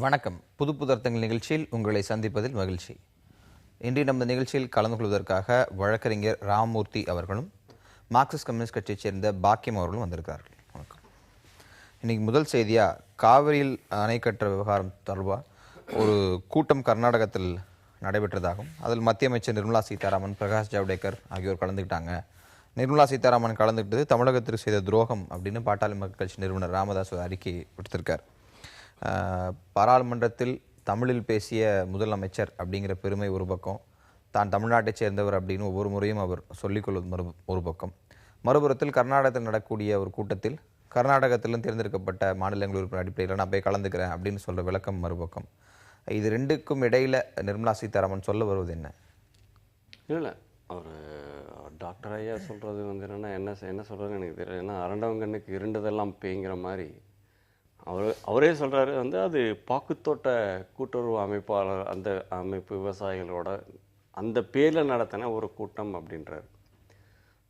வணக்கம். புது புதர்த்தங்கள் நிகழ்ச்சியில் உங்களை சந்திப்பதில் மகிழ்ச்சி. இன்று நம்ம நிகழ்ச்சியில் கலந்து கொள்வதற்காக வழக்கறிஞர் ராமமூர்த்தி அவர்களும் மார்க்சிஸ்ட் கம்யூனிஸ்ட் கட்சியைச் சேர்ந்த பாக்கியம் அவர்களும் வந்திருக்கிறார்கள். வணக்கம். இன்னைக்கு முதல் செய்தியாக காவிரியில் அணை கட்டுற விவகாரம் தொடர்பாக ஒரு கூட்டம் கர்நாடகத்தில் நடைபெற்றதாகும். அதில் மத்திய அமைச்சர் நிர்மலா சீதாராமன், பிரகாஷ் ஜவடேகர் ஆகியோர் கலந்துக்கிட்டாங்க. நிர்மலா சீதாராமன் கலந்துக்கிட்டது தமிழகத்திற்கு செய்த துரோகம் அப்படின்னு பாட்டாளி மக்கள் கட்சி நிறுவனர் ராமதாஸ் அறிக்கை விடுத்திருக்கார். பாராளுமன்றத்தில் தமிழில் பேசிய முதலமைச்சர் அப்படிங்கிற பெருமை ஒரு பக்கம், தான் தமிழ்நாட்டைச் சேர்ந்தவர் அப்படின்னு ஒவ்வொரு முறையும் அவர் சொல்லிக்கொள்வது ஒரு பக்கம். மறுபுறத்தில் கர்நாடகத்தில் நடக்கக்கூடிய ஒரு கூட்டத்தில் கர்நாடகத்திலும் தேர்ந்தெடுக்கப்பட்ட மாநிலங்கள் உறுப்பினர் அடிப்படையில் நான் போய் கலந்துக்கிறேன் அப்படின்னு சொல்கிற விளக்கம் மறுபக்கம். இது ரெண்டுக்கும் இடையில் நிர்மலா சீதாராமன் சொல்ல வருவது என்ன? இல்லை, அவர் டாக்டர் ஐயா சொல்கிறது வந்து என்னென்னா என்ன சொல்கிறதுன்னு எனக்கு தெரியல. ஏன்னா அரண்டவங்கன்னுக்கு இருண்டதெல்லாம் பேய்ங்கிற மாதிரி அவரே சொல்கிறாரு. வந்து அது பாக்குத்தோட்ட கூட்டுறவு அமைப்பாளர் அந்த அமைப்பு விவசாயிகளோட அந்த பேரில் நடத்தின ஒரு கூட்டம் அப்படின்றாரு.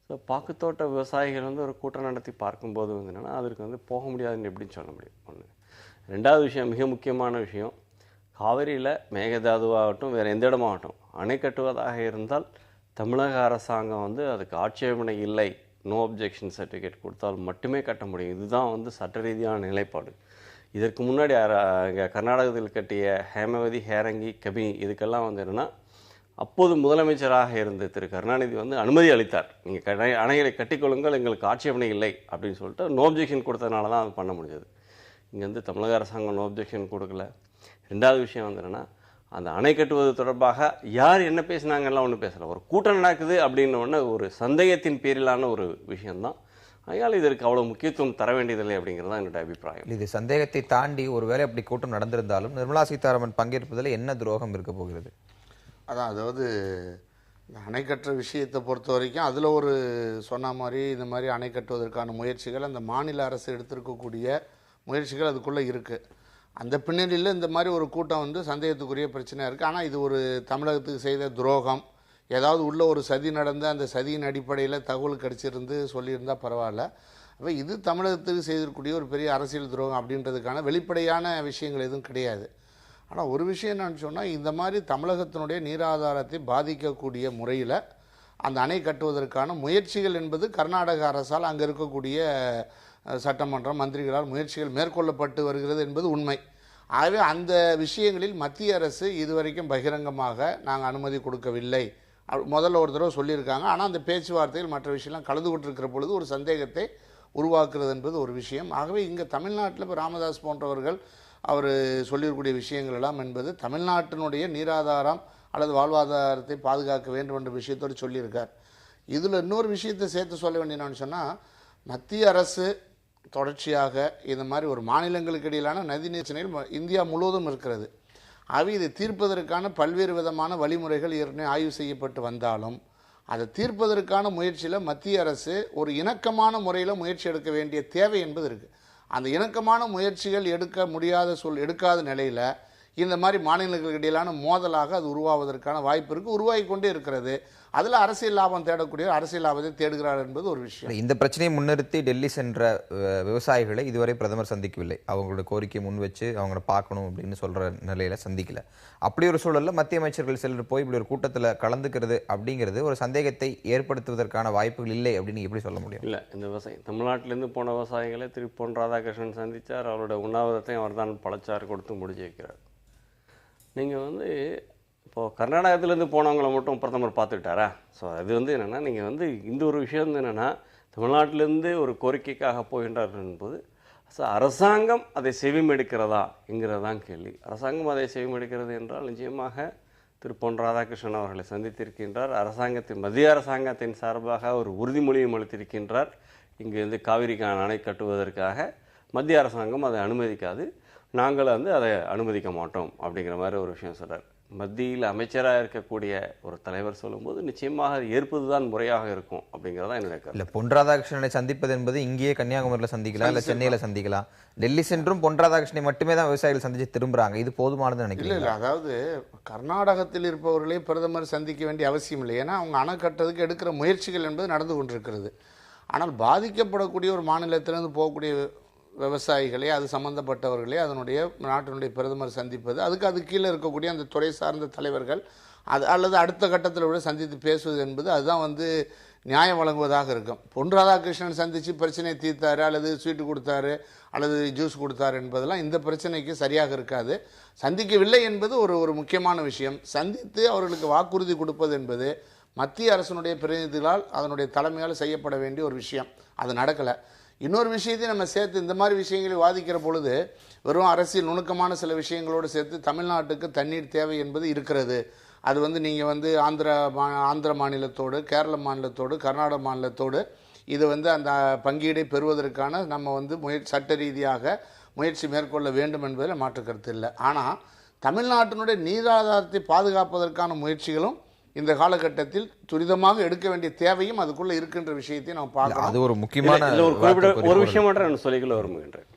ஸோ பாக்குத்தோட்ட விவசாயிகள் வந்து ஒரு கூட்டம் நடத்தி பார்க்கும்போது வந்து என்னென்னா அதற்கு வந்து போக முடியாதுன்னு எப்படின்னு சொல்ல முடியும். ஒன்று. ரெண்டாவது விஷயம், மிக முக்கியமான விஷயம், காவிரியில் மேகதாதுவாகட்டும் வேறு எந்த இடமாகட்டும் அணை கட்டுவதாக இருந்தால் தமிழக அரசாங்கம் வந்து அதுக்கு ஆட்சேபனை இல்லை, நோ அப்ஜெக்ஷன் சர்டிஃபிகேட் கொடுத்தால் மட்டுமே கட்ட முடியும். இதுதான் வந்து சட்ட ரீதியான நிலைப்பாடு. இதற்கு முன்னாடி இங்கே கர்நாடகத்தில் கட்டிய ஹேமவதி, ஹேரங்கி, கபினி இதுக்கெல்லாம் வந்து என்னென்னா அப்போது முதலமைச்சராக இருந்த திரு கருணாநிதி வந்து அனுமதி அளித்தார். நீங்கள் அணைகளை கட்டிக்கொள்ளுங்கள், எங்களுக்கு ஆட்சேபனை இல்லை அப்படின்னு சொல்லிட்டு நோ அப்ஜெக்ஷன் கொடுத்ததுனால தான் அது பண்ண முடிஞ்சது. இங்கே வந்து தமிழக அரசாங்கம் நோ அப்ஜெக்ஷன் கொடுக்கல. ரெண்டாவது விஷயம் வந்து என்னென்னா அந்த அணை கட்டுவது தொடர்பாக யார் என்ன பேசினாங்கலாம் ஒன்றும் பேசலை. ஒரு கூட்டம் நடக்குது அப்படின்ன ஒரு சந்தேகத்தின் பேரிலான ஒரு விஷயம்தான். அதனால் இதற்கு அவ்வளோ முக்கியத்துவம் தர வேண்டியதில்லை அப்படிங்கிறது தான் என்னோட அபிப்பிராயம். இது சந்தேகத்தை தாண்டி ஒருவேளை அப்படி கூட்டம் நடந்திருந்தாலும் நிர்மலா சீதாராமன் பங்கேற்பதில் என்ன துரோகம் இருக்க போகிறது? அதாவது அணை கட்டுற விஷயத்தை பொறுத்த வரைக்கும் அதில் ஒரு சொன்ன மாதிரி இந்த மாதிரி அணை கட்டுவதற்கான முயற்சிகள் அந்த மாநில அரசு எடுத்திருக்கக்கூடிய முயற்சிகள் அதுக்குள்ளே இருக்குது. அந்த பின்னணியில் இந்த மாதிரி ஒரு கூட்டம் வந்து சந்தேகத்துக்குரிய பிரச்சனையாக இருக்குது. ஆனால் இது ஒரு தமிழகத்துக்கு செய்த துரோகம், ஏதாவது உள்ள ஒரு சதி நடந்து அந்த சதியின் அடிப்படையில் தகவல் கிடச்சிருந்து சொல்லியிருந்தால் பரவாயில்ல. அப்போ இது தமிழகத்துக்கு செய்திருக்கக்கூடிய ஒரு பெரிய அரசியல் துரோகம் அப்படின்றதுக்கான வெளிப்படையான விஷயங்கள் எதுவும் கிடையாது. ஆனால் ஒரு விஷயம் என்னன்னு சொன்னால், இந்த மாதிரி தமிழகத்தினுடைய நீராதாரத்தை பாதிக்கக்கூடிய முறையில் அந்த அணை கட்டுவதற்கான முயற்சிகள் என்பது கர்நாடக அரசால் அங்கே இருக்கக்கூடிய சட்டமன்றம் மந்திரிகளால் முயற்சிகள் மேற்கொள்ளப்பட்டு வருகிறது என்பது உண்மை. ஆகவே அந்த விஷயங்களில் மத்திய அரசு இதுவரைக்கும் பகிரங்கமாக நாங்கள் அனுமதி கொடுக்கவில்லை முதல்ல ஒரு தடவை சொல்லியிருக்காங்க. ஆனால் அந்த பேச்சுவார்த்தைகள் மற்ற விஷயம்லாம் கலந்து கொண்டிருக்கிற பொழுது ஒரு சந்தேகத்தை உருவாக்குறது என்பது ஒரு விஷயம். ஆகவே இங்கே தமிழ்நாட்டில் இப்போ ராமதாஸ் போன்றவர்கள் அவர் சொல்லியிருக்கக்கூடிய விஷயங்கள் எல்லாம் என்பது தமிழ்நாட்டினுடைய நீராதாரம் அல்லது வாழ்வாதாரத்தை பாதுகாக்க வேண்டும் என்ற விஷயத்தோடு சொல்லியிருக்கார். இதில் இன்னொரு விஷயத்தை சேர்த்து சொல்ல வேண்டியன்னு சொன்னால், மத்திய அரசு தொடர்ச்சியாக இந்த மாதிரி ஒரு மாநிலங்களுக்கு இடையிலான நதிநீர் பிரச்சனைகள் இந்தியா முழுவதும் இருக்கிறது. அவை இதை தீர்ப்பதற்கான பல்வேறு விதமான வழிமுறைகள் ஏற்கனவே ஆய்வு செய்யப்பட்டு வந்தாலும் அதை தீர்ப்பதற்கான முயற்சியில் மத்திய அரசு ஒரு இணக்கமான முறையில் முயற்சி எடுக்க வேண்டிய தேவை என்பது இருக்குது. அந்த இணக்கமான முயற்சிகள் எடுக்காத நிலையில் இந்த மாதிரி மாநிலங்களுக்கு இடையிலான மோதலாக அது உருவாவதற்கான வாய்ப்பு இருக்குது, உருவாகி கொண்டே இருக்கிறது. அதில் அரசியல் லாபம் தேடக்கூடிய அரசியல் லாபத்தை தேடுகிறார் என்பது ஒரு விஷயம். இந்த பிரச்சனையை முன்னிறுத்தி டெல்லி சென்ற விவசாயிகளை இதுவரை பிரதமர் சந்திக்கவில்லை. அவங்களோட கோரிக்கையை முன் வச்சு அவங்கள பார்க்கணும் அப்படின்னு சொல்கிற நிலையில் சந்திக்கல. அப்படி ஒரு சூழலில் மத்திய அமைச்சர்கள் சிலர் போய் இப்படி ஒரு கூட்டத்தில் கலந்துக்கிறது அப்படிங்கிறது ஒரு சந்தேகத்தை ஏற்படுத்துவதற்கான வாய்ப்புகள் இல்லை அப்படின்னு எப்படி சொல்ல முடியும்? இல்லை, இந்த விவசாயி தமிழ்நாட்டிலேருந்து போன விவசாயிகளை திருப்பி பொன் ராதாகிருஷ்ணன் சந்தித்தார். அவரோட உண்ணாவிரத்தையும் அவர் தான் பழச்சாறு கொடுத்து முடிச்சு வைக்கிறார். நீங்கள் வந்து இப்போது கர்நாடகத்திலேருந்து போனவங்களை மட்டும் பிரதமர் பார்த்துக்கிட்டாரா? ஸோ அது வந்து என்னென்னா, நீங்கள் வந்து இந்த ஒரு விஷயம் வந்து என்னென்னா, தமிழ்நாட்டிலேருந்து ஒரு கோரிக்கைக்காக போகின்றார்கள் என்பது அரசாங்கம் அதை செவிமெடுக்கிறதா என்கிறதான் கேள்வி. அரசாங்கம் அதை செவிமெடுக்கிறது என்றால் நிச்சயமாக திரு பொன் ராதாகிருஷ்ணன் அவர்களை சந்தித்திருக்கின்றார். மத்திய அரசாங்கத்தின் சார்பாக ஒரு உறுதிமொழியும் அளித்திருக்கின்றார். இங்கு வந்து காவிரிக்கான அணை கட்டுவதற்காக மத்திய அரசாங்கம் அதை அனுமதிக்காது, நாங்கள் வந்து அதை அனுமதிக்க மாட்டோம் அப்படிங்கிற மாதிரி ஒரு விஷயம் சொல்கிறார். மத்தியில் அமைச்சராக இருக்கக்கூடிய ஒரு தலைவர் சொல்லும்போது நிச்சயமாக அது ஏற்பது தான் முறையாக இருக்கும் அப்படிங்கிறதா என்னுடைய கருத்து. இல்லை, பொன் ராதாகிருஷ்ணனை சந்திப்பது என்பது இங்கேயே கன்னியாகுமரியில் சந்திக்கலாம், இல்லை சென்னையில் சந்திக்கலாம். டெல்லி சென்றும் பொன் ராதாகிருஷ்ணனை மட்டுமே தான் விவசாயிகள் சந்திச்சு திரும்புகிறாங்க. இது போதுமானது நினைக்கிறேன். இல்லை, அதாவது கர்நாடகத்தில் இருப்பவர்களே பிரதமர் சந்திக்க வேண்டிய அவசியம் இல்லை. ஏன்னா அவங்க அணை கட்டுறதுக்கு எடுக்கிற முயற்சிகள் என்பது நடந்து கொண்டிருக்கிறது. ஆனால் பாதிக்கப்படக்கூடிய ஒரு மாநிலத்திலிருந்து போகக்கூடிய விவசாயிகளே, அது சம்பந்தப்பட்டவர்களே, அதனுடைய நாட்டினுடைய பிரதமர் சந்திப்பது, அது கீழே இருக்கக்கூடிய அந்த துறை சார்ந்த தலைவர்கள் அல்லது அடுத்த கட்டத்தில் விட சந்தித்து பேசுவது என்பது அதுதான் வந்து நியாயம் வழங்குவதாக இருக்கும். பொன் ராதாகிருஷ்ணன் சந்தித்து பிரச்சனையை தீர்த்தாரு அல்லது ஸ்வீட்டு கொடுத்தாரு அல்லது ஜூஸ் கொடுத்தாரு என்பதெல்லாம் இந்த பிரச்சனைக்கு சரியாக இருக்காது. சந்திக்கவில்லை என்பது ஒரு முக்கியமான விஷயம். சந்தித்து அவர்களுக்கு வாக்குறுதி கொடுப்பது என்பது மத்திய அரசினுடைய பிரதிநிதிகளால் அதனுடைய தலைமையால் செய்யப்பட வேண்டிய ஒரு விஷயம். அது நடக்கலை. இன்னொரு விஷயத்தையும் நம்ம சேர்த்து இந்த மாதிரி விஷயங்களை வாதிக்கிற பொழுது வெறும் அரசியல் நுணுக்கமான சில விஷயங்களோடு சேர்த்து தமிழ்நாட்டுக்கு தண்ணீர் தேவை என்பது இருக்கிறது. அது வந்து நீங்கள் வந்து ஆந்திர மாநிலத்தோடு, கேரள மாநிலத்தோடு, கர்நாடக மாநிலத்தோடு இது வந்து அந்த பங்கீடை பெறுவதற்கான நம்ம வந்து சட்ட ரீதியாக முயற்சி மேற்கொள்ள வேண்டும் என்பதில் மாற்று கருத்து இல்லை. ஆனால் தமிழ்நாட்டினுடைய நீராதாரத்தை பாதுகாப்பதற்கான முயற்சிகளும் இந்த காலகட்டத்தில் துரிதமாக எடுக்க வேண்டிய தேவையும் அதுக்குள்ள இருக்கின்ற விஷயத்தை நம்ம பார்க்கலாம். அது ஒரு முக்கியமான ஒரு விஷயம் மட்டும் நான் சொல்லிக்கொள்ள விரும்புகின்றேன்.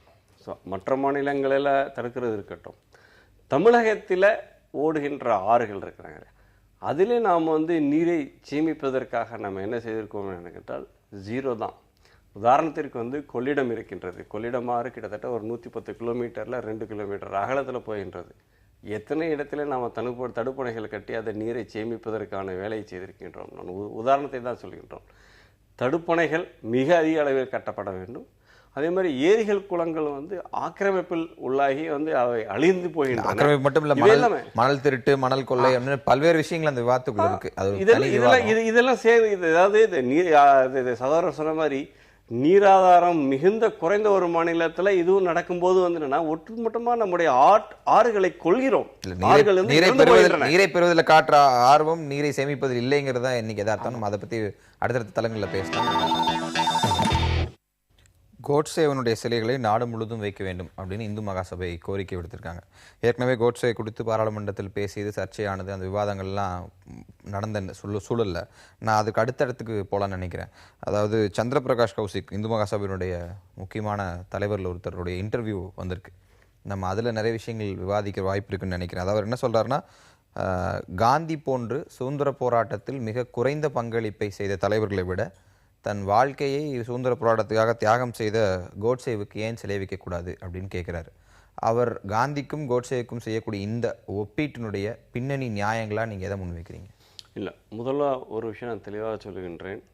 மற்ற மாநிலங்களில் தடுக்கிறது இருக்கட்டும், தமிழகத்தில் ஓடுகின்ற ஆறுகள் இருக்கிறாங்க, அதிலே நாம் வந்து நீரை சேமிப்பதற்காக நம்ம என்ன செய்திருக்கோம் கேட்டால் ஜீரோ தான். உதாரணத்திற்கு வந்து கொள்ளிடம் இருக்கின்றது. கொள்ளிடம் ஆறு கிட்டத்தட்ட ஒரு 110 கிலோமீட்டரில் 2 கிலோமீட்டர் அகலத்தில் போகின்றது. எத்தனை இடத்துல நாம் தடுப்பணைகள் கட்டி அதை நீரை சேமிப்பதற்கான வேலையை செய்திருக்கின்றோம். நான் உதாரணத்தை தான் சொல்கின்றோம். தடுப்பணைகள் மிக அதிக அளவில் கட்டப்பட வேண்டும். அதே மாதிரி ஏரிகள் குளங்கள் வந்து ஆக்கிரமிப்பில் உள்ளாகி வந்து அவை அழிந்து போகின்றன. ஆக்கிரமிப்பு மட்டும் இல்ல, மணல் திருட்டு, மணல் கொள்ளை, பல்வேறு விஷயங்கள் அந்த விவாதத்துக்குள்ள இருக்கு. இதெல்லாம் சேர்ந்து அதாவது சகோதரர் சொன்ன மாதிரி நீராதாரம் மிகுந்த குறைந்த ஒரு மாநிலத்துல இதுவும் நடக்கும்போது வந்து என்னன்னா ஒட்டுமொத்தமா நம்முடைய ஆறுகளை கொள்கிறோம். நீரை பெறுவதில் காட்டுற ஆர்வம் நீரை சேமிப்பதில் இல்லைங்கிறதா இன்னைக்கு எதார்த்தம். அதை பத்தி அடுத்தடுத்த தளங்களில் பேசலாம். கோட்சேவனுடைய சிலைகளை நாடு முழுவதும் வைக்க வேண்டும் அப்படின்னு இந்து மகாசபை கோரிக்கை விடுத்திருக்காங்க. ஏற்கனவே கோட்சே குறித்து பாராளுமன்றத்தில் பேசியது சர்ச்சையானது. அந்த விவாதங்கள்லாம் நடந்த சூழல்ல நான் அதுக்கு அடுத்தடுத்துக்கு போகலான்னு நினைக்கிறேன். அதாவது சந்திரபிரகாஷ் கௌசிக், இந்து மகாசபையினுடைய முக்கியமான தலைவரில் ஒருத்தருடைய இன்டர்வியூ வந்திருக்கு. நம்ம அதில் நிறைய விஷயங்கள் விவாதிக்க வாய்ப்பு இருக்குன்னு நினைக்கிறேன். அதாவது என்ன சொல்கிறாருன்னா, காந்தி போன்று சுதந்திர போராட்டத்தில் மிக குறைந்த பங்களிப்பை செய்த தலைவர்களை விட தன் வாழ்க்கையை சுதந்திர போராட்டத்துக்காக தியாகம் செய்த கோட்சேவுக்கு ஏன் சிலை வைக்கக்கூடாது அப்படின்னு கேட்குறாரு. அவர் காந்திக்கும் கோட்சேவுக்கும் செய்யக்கூடிய இந்த ஒப்பீட்டினுடைய பின்னணி நியாயங்களாக நீங்கள் எதை முன்வைக்கிறீங்க? இல்லை, முதல்ல ஒரு விஷயம் நான் தெளிவாக சொல்லுகின்றேன்.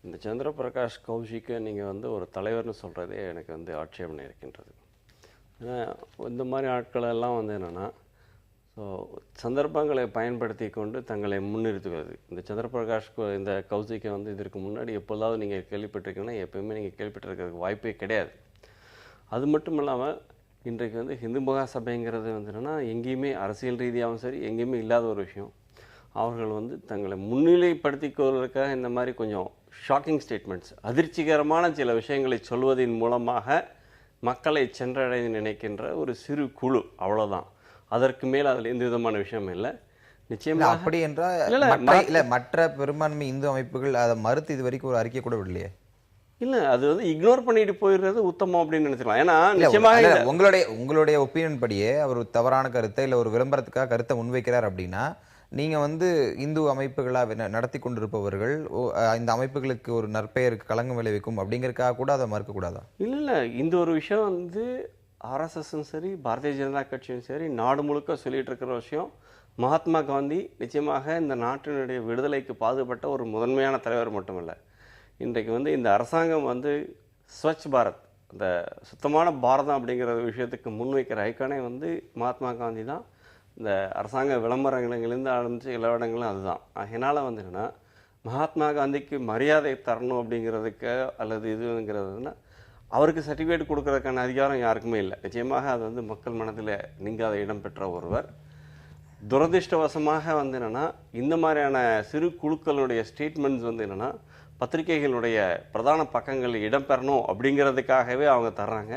இந்த சந்திரபிரகாஷ் கௌஷிக்கை நீங்கள் வந்து ஒரு தலைவர்னு சொல்கிறதே எனக்கு வந்து ஆட்சேபனை இருக்கின்றது. ஏன்னா இந்த மாதிரி ஆட்களெல்லாம் வந்து என்னென்னா சந்தர்ப்பங்களை பயன்படுத்தி கொண்டு தங்களை முன்னிறுத்துவது. இந்த சந்திரபிரகாஷ் இந்த கௌசிக்கை வந்து இதற்கு முன்னாடி எப்போதாவது நீங்கள் கேள்விப்பட்டிருக்கீங்கன்னா எப்போயுமே நீங்கள் கேள்விப்பட்டிருக்கிறதுக்கு வாய்ப்பே கிடையாது. அது மட்டும் இல்லாமல் இன்றைக்கு வந்து இந்து மகாசபைங்கிறது வந்து என்னென்னா எங்கேயுமே அரசியல் ரீதியாகவும் சரி எங்கேயுமே இல்லாத ஒரு விஷயம். அவர்கள் வந்து தங்களை முன்னிலைப்படுத்திக்கொள்வதற்காக இந்த மாதிரி கொஞ்சம் ஷாக்கிங் ஸ்டேட்மெண்ட்ஸ், அதிர்ச்சிகரமான சில விஷயங்களை சொல்வதன் மூலமாக மக்களை சென்றடைய நினைக்கின்ற ஒரு சிறு குழு, அவ்வளோதான். அதற்கு மேல் அதில் எந்த விதமான விஷயம் இல்லை. நிச்சயமாக அப்படி என்றால் மற்ற பெரும்பான்மை இந்து அமைப்புகள் அதை மறுத்து இது வரைக்கும் ஒரு அறிக்கை கூட விடலையே. இல்லை, அது வந்து இக்னோர் பண்ணிட்டு போயிடுறது உத்தமம் அப்படின்னு நினைச்சிக்கலாம். ஏன்னா நிச்சயமாக உங்களுடைய ஒப்பீனியன் படியே அவர் தவறான கருத்தை இல்லை ஒரு விளம்பரத்துக்காக கருத்தை முன்வைக்கிறார் அப்படின்னா நீங்கள் வந்து இந்து அமைப்புகளாக நடத்தி கொண்டிருப்பவர்கள் இந்த அமைப்புகளுக்கு ஒரு நற்பெயருக்கு களங்கம் விளைவிக்கும் அப்படிங்கிறதுக்காக கூட அதை மறுக்கக்கூடாதா? இல்லை, இந்த ஒரு விஷயம் வந்து ஆர்எஸ்எஸும் சரி பாரதிய ஜனதா கட்சியும் சரி நாடு முழுக்க சொல்லிட்டு இருக்கிற விஷயம். மகாத்மா காந்தி நிச்சயமாக இந்த நாட்டினுடைய விடுதலைக்கு பாடுபட்ட ஒரு முதன்மையான தலைவர் மட்டுமல்ல. இன்றைக்கு வந்து இந்த அரசாங்கம் வந்து ஸ்வச் பாரத், இந்த சுத்தமான பாரதம் அப்படிங்கிற விஷயத்துக்கு முன்வைக்கிற ஐக்கானே வந்து மகாத்மா காந்தி தான். இந்த அரசாங்க விளம்பரங்களிலிருந்து ஆரம்பித்து எல்லா இடங்களும் அதுதான். அதனால் வந்து என்னென்னா மகாத்மா காந்திக்கு மரியாதை தரணும் அப்படிங்கிறதுக்கு அல்லது இதுங்கிறதுனா அவருக்கு சர்டிஃபிகேட் கொடுக்கறதுக்கான அதிகாரம் யாருக்குமே இல்லை. நிச்சயமாக அது வந்து மக்கள் மனதில் நீங்காத இடம் பெற்ற ஒருவர். துரதிருஷ்டவசமாக வந்து என்னென்னா இந்த மாதிரியான சிறு குழுக்களுடைய ஸ்டேட்மெண்ட்ஸ் வந்து என்னென்னா பத்திரிகைகளுடைய பிரதான பக்கங்களில் இடம்பெறணும் அப்படிங்கிறதுக்காகவே அவங்க தர்றாங்க.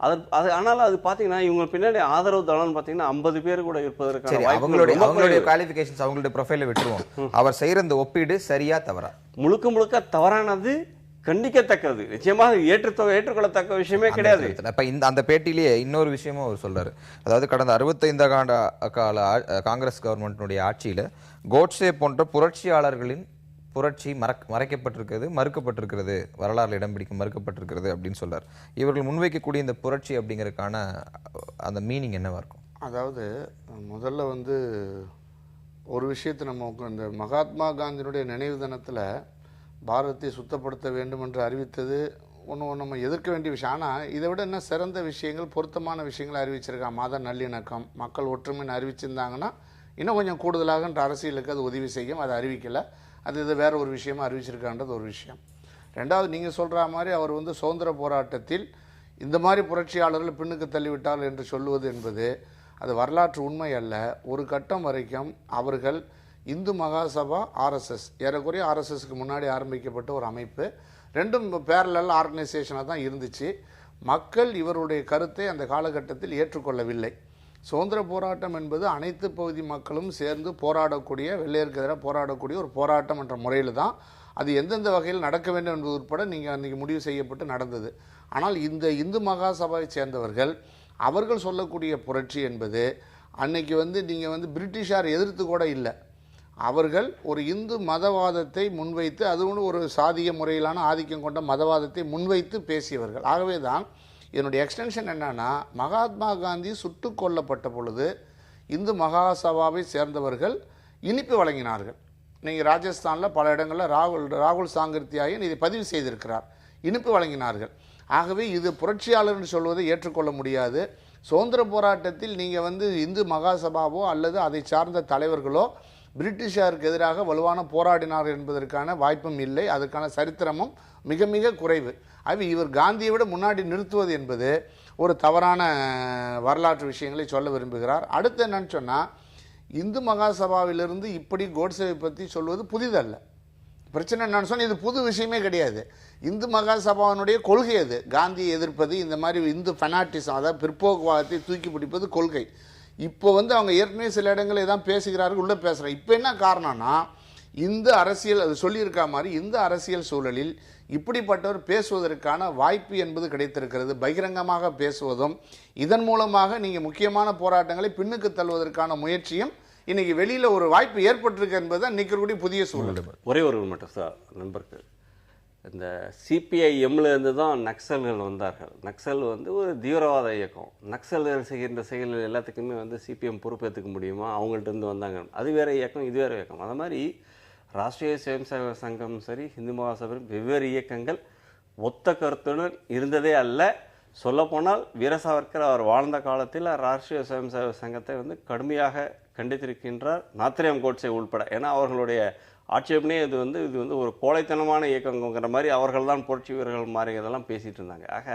அது ஆனால் அது பார்த்தீங்கன்னா இவங்க பின்னாடி ஆதரவு தளம்னு பார்த்தீங்கன்னா 50 பேர் கூட இருப்பதற்கான அவங்களுடைய குவாலிஃபிகேஷன்ஸ் அவங்களுடைய ப்ரொஃபைலை விட்டுருவோம். அவர் செய்கிற இந்த ஒப்பீடு சரியா தவறா? முழுக்க தவறானது, கண்டிக்கத்தக்கது, நிச்சயமாக ஏற்றுக்கொள்ளத்தக்க விஷயமே கிடையாது. அப்ப அந்த பேட்டிலேயே இன்னொரு விஷயமும் அவர் சொல்றாரு. அதாவது கடந்த 65 கால காங்கிரஸ் கவர்மெண்ட்டினுடைய ஆட்சியில கோட்சே போன்ற புரட்சியாளர்களின் புரட்சி மறைக்கப்பட்டிருக்கிறது, மறுக்கப்பட்டிருக்கிறது, வரலாறுல இடம் பிடிக்க மறுக்கப்பட்டிருக்கிறது அப்படின்னு சொல்றார். இவர்கள் முன்வைக்கக்கூடிய இந்த புரட்சி அப்படிங்கறதுக்கான அந்த மீனிங் என்னவா இருக்கும்? அதாவது முதல்ல வந்து ஒரு விஷயத்தை நம்ம இந்த மகாத்மா காந்தியினுடைய நினைவு தினத்தில் பாரதத்தை சுத்தப்படுத்த வேண்டும் என்று அறிவித்தது ஒன்று நம்ம எதிர்க்க வேண்டிய விஷயம். ஆனால் இதை விட என்ன சிறந்த விஷயங்கள், பொருத்தமான விஷயங்களை அறிவிச்சிருக்காங்க. மத நல்லிணக்கம், மக்கள் ஒற்றுமைன்னு அறிவிச்சிருந்தாங்கன்னா இன்னும் கொஞ்சம் கூடுதலாகன்ற அரசியலுக்கு அது உதவி செய்யும். அதை அறிவிக்கலை, அது இது வேற ஒரு விஷயமா அறிவிச்சிருக்கான்றது ஒரு விஷயம். ரெண்டாவது, நீங்கள் சொல்கிற மாதிரி அவர் வந்து சுதந்திர போராட்டத்தில் இந்த மாதிரி புரட்சியாளர்கள் பின்னுக்கு தள்ளிவிட்டார்கள் என்று சொல்லுவது என்பது அது வரலாற்று உண்மை அல்ல. ஒரு கட்டம் வரைக்கும் அவர்கள் இந்து மகாசபா, ஆர்எஸ்எஸ், ஏறக்குறைய ஆர்எஸ்எஸ்க்கு முன்னாடி ஆரம்பிக்கப்பட்ட ஒரு அமைப்பு, ரெண்டும் பேரலல் ஆர்கனைசேஷனாக தான் இருந்துச்சு. மக்கள் இவருடைய கருத்தை அந்த காலகட்டத்தில் ஏற்றுக்கொள்ளவில்லை. சுதந்திர போராட்டம் என்பது அனைத்து பகுதி மக்களும் சேர்ந்து போராடக்கூடிய, வெள்ளையருக்கு எதிராக போராடக்கூடிய ஒரு போராட்டம் என்ற முறையில் தான் அது எந்தெந்த வகையில் நடக்க வேண்டும் என்பது உட்பட நீங்கள் அன்றைக்கி முடிவு செய்யப்பட்டு நடந்தது. ஆனால் இந்த இந்து மகாசபாவை சேர்ந்தவர்கள் அவர்கள் சொல்லக்கூடிய புரட்சி என்பது அன்னைக்கு வந்து நீங்கள் வந்து பிரிட்டிஷார் எதிர்த்து கூட இல்லை. அவர்கள் ஒரு இந்து மதவாதத்தை முன்வைத்து, அது ஒன்று ஒரு சாதிய முறையிலான ஆதிக்கம் கொண்ட மதவாதத்தை முன்வைத்து பேசியவர்கள். ஆகவே தான் என்னுடைய எக்ஸ்டென்ஷன் என்னன்னா, மகாத்மா காந்தி சுட்டு கொல்லப்பட்ட பொழுது இந்து மகாசபாவை சேர்ந்தவர்கள் இனிப்பு வழங்கினார்கள். நீங்கள் ராஜஸ்தானில் பல இடங்களில் ராகுல் சாங்கர்த்தியாயன் இதை பதிவு செய்திருக்கிறார், இனிப்பு வழங்கினார்கள். ஆகவே இது புரட்சியாளர்னு சொல்வதை ஏற்றுக்கொள்ள முடியாது. சுதந்திர போராட்டத்தில் நீங்கள் வந்து இந்து மகாசபாவோ அல்லது அதை சார்ந்த தலைவர்களோ பிரிட்டிஷாருக்கு எதிராக வலுவான போராடினார்கள் என்பதற்கான வாய்ப்பும் இல்லை, அதுக்கான சரித்திரமும் மிக மிக குறைவு. ஆகவே இவர் காந்தியை விட முன்னாடி நிறுத்துவது என்பது ஒரு தவறான வரலாற்று விஷயங்களை சொல்ல விரும்புகிறார். அடுத்து என்னன்னு சொன்னால், இந்து மகாசபாவிலிருந்து இப்படி கோட்சேவை பற்றி சொல்வது புதிதல்ல. பிரச்சனை என்னன்னு சொன்னால், இது புது விஷயமே கிடையாது. இந்து மகாசபாவினுடைய கொள்கை அது. காந்தியை எதிர்ப்பது, இந்த மாதிரி இந்து ஃபெனாட்டிசம், அதாவது பிற்போக்குவாதத்தை தூக்கி பிடிப்பது கொள்கை. இப்போ வந்து அவங்க ஏற்கனவே சில இடங்களில் தான் பேசுகிறார்கள், உள்ளே பேசுகிறாங்க. இப்போ என்ன காரணம்னா, இந்த அரசியல், அது சொல்லியிருக்கா மாதிரி இந்த அரசியல் சூழலில் இப்படிப்பட்டவர் பேசுவதற்கான வாய்ப்பு என்பது கிடைத்திருக்கிறது. பகிரங்கமாக பேசுவதும் இதன் மூலமாக நீங்கள் முக்கியமான போராட்டங்களை பின்னுக்கு தள்ளுவதற்கான முயற்சியும் இன்னைக்கு வெளியில ஒரு வாய்ப்பு ஏற்பட்டிருக்கு என்பது நிற்கக்கூடிய புதிய சூழல். ஒரே ஒரு மட்டும் சார் நண்பர்கள், இந்த சிபிஐஎம்ல இருந்து தான் நக்சல்கள் வந்தார்கள். நக்சல் வந்து ஒரு தீவிரவாத இயக்கம். நக்சல்கள் செய்கின்ற செயல்கள் எல்லாத்துக்குமே வந்து சிபிஎம் பொறுப்பேற்றுக்க முடியுமா? அவங்கள்ட்ட இருந்து வந்தாங்க. அது வேற இயக்கம், இது வேற இயக்கம். அது மாதிரி ராஷ்ட்ரிய சுயம் சேவக சங்கம் சரி, இந்து மகாசபை, வெவ்வேறு இயக்கங்கள் ஒத்த கருத்துடன் இருந்ததே அல்ல. சொல்லப்போனால் வீர சாவர்கர் அவர் வாழ்ந்த காலத்தில் ராஷ்ட்ரிய சுயம் சேவக சங்கத்தை வந்து கடுமையாக கண்டித்திருக்கின்றார், நாத்ரியாம் கோட்சே உள்பட. ஏன்னா அவர்களுடைய ஆட்சேபனே இது வந்து ஒரு கோழைத்தனமான இயக்கங்கிற மாதிரி அவர்கள் தான் புரட்சி வீரர்கள் மாதிரி இதெல்லாம் பேசிட்டு இருந்தாங்க. ஆக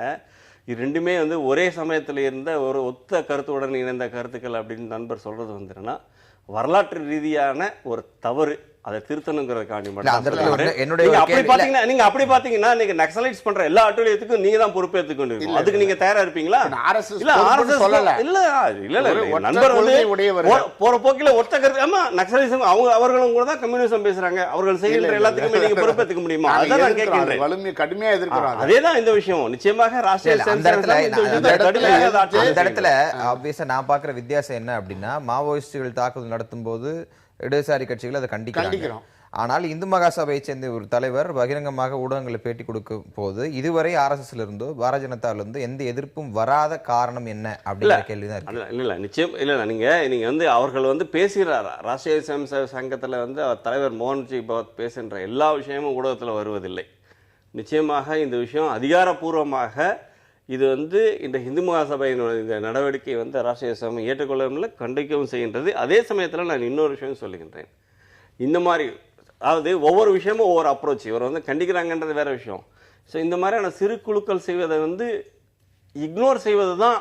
இது ரெண்டுமே வந்து ஒரே சமயத்தில் இருந்த ஒரு ஒத்த கருத்துடன் இணைந்த கருத்துக்கள் அப்படின்னு நண்பர் சொல்றது வந்துன்னா வரலாற்று ரீதியான ஒரு தவறு. அதை திருத்தணுங்கிறதுக்காண்டி நீங்க அப்படி பாத்தீங்கன்னா நீங்க நக்சலைட்ஸ் பண்ற எல்லா அட்டூழியத்துக்கும் நீங்க தான் பொறுப்பேற்றுக் கொண்டிருக்கீங்க. அதுக்கு நீங்க தயாரா இருப்பீங்களா? நண்பர் வந்து போற போக்கில ஒத்த கருத்து, ஆமா நக்சலிசம் அவர்களும் கூட தான் கம்யூனிசம் பேசுறாங்க. அவர்கள் செய்கின்ற எல்லாத்துக்குமே நீங்க பொறுப்பேற்றுக்க முடியுமா? அதான் நான் கேட்கிறேன். கடுமையா எதிர்க்கிறாங்க. அதேதான் இந்த விஷயம். நிச்சயமாக ராஷ்டிரிய இடத்துல ஆப்வியஸா நான் பாக்குற வித்தியாசம் என்ன அப்படின்னா, மாவோயிஸ்டுகள் தாக்குதல் நடத்தும் போது இடதுசாரி கட்சிகள் அதை கண்டிக்கிறோம். ஆனால் இந்து மகாசபையை சேர்ந்த ஒரு தலைவர் பகிரங்கமாக ஊடகங்களை பேட்டி கொடுக்கும் போது இதுவரை ஆர்எஸ்எஸ்ல இருந்தோ பாரதிய ஜனதால இருந்து எந்த எதிர்ப்பும் வராத காரணம் என்ன அப்படிங்கிற கேள்விதான் இருக்கு. இல்ல நிச்சயம் இல்ல. நீங்க வந்து அவர்கள் வந்து பேசுகிறார். ராஷ்டிரிய சுயம் சேவக சங்கத்துல வந்து அவர் தலைவர் மோகன்ஜி பகவத் பேசுகின்ற எல்லா விஷயமும் ஊடகத்துல வருவதில்லை. நிச்சயமாக இந்த விஷயம் அதிகாரப்பூர்வமாக இது வந்து இந்த இந்து மகாசபையின் இந்த நடவடிக்கை வந்து ராஷ்டிரிய சபை ஏற்றுக்கொள்ளவில்லை, கண்டிக்கவும் செய்கின்றது. அதே சமயத்தில் நான் இன்னொரு விஷயம் சொல்லுகின்றேன். இந்த மாதிரி அதாவது ஒவ்வொரு விஷயமும் ஒவ்வொரு அப்ரோச். இவர் வந்து கண்டிக்கிறாங்கன்றது வேற விஷயம். ஸோ இந்த மாதிரியான சிறு குழுக்கள் செய்வதை வந்து இக்னோர் செய்வது தான்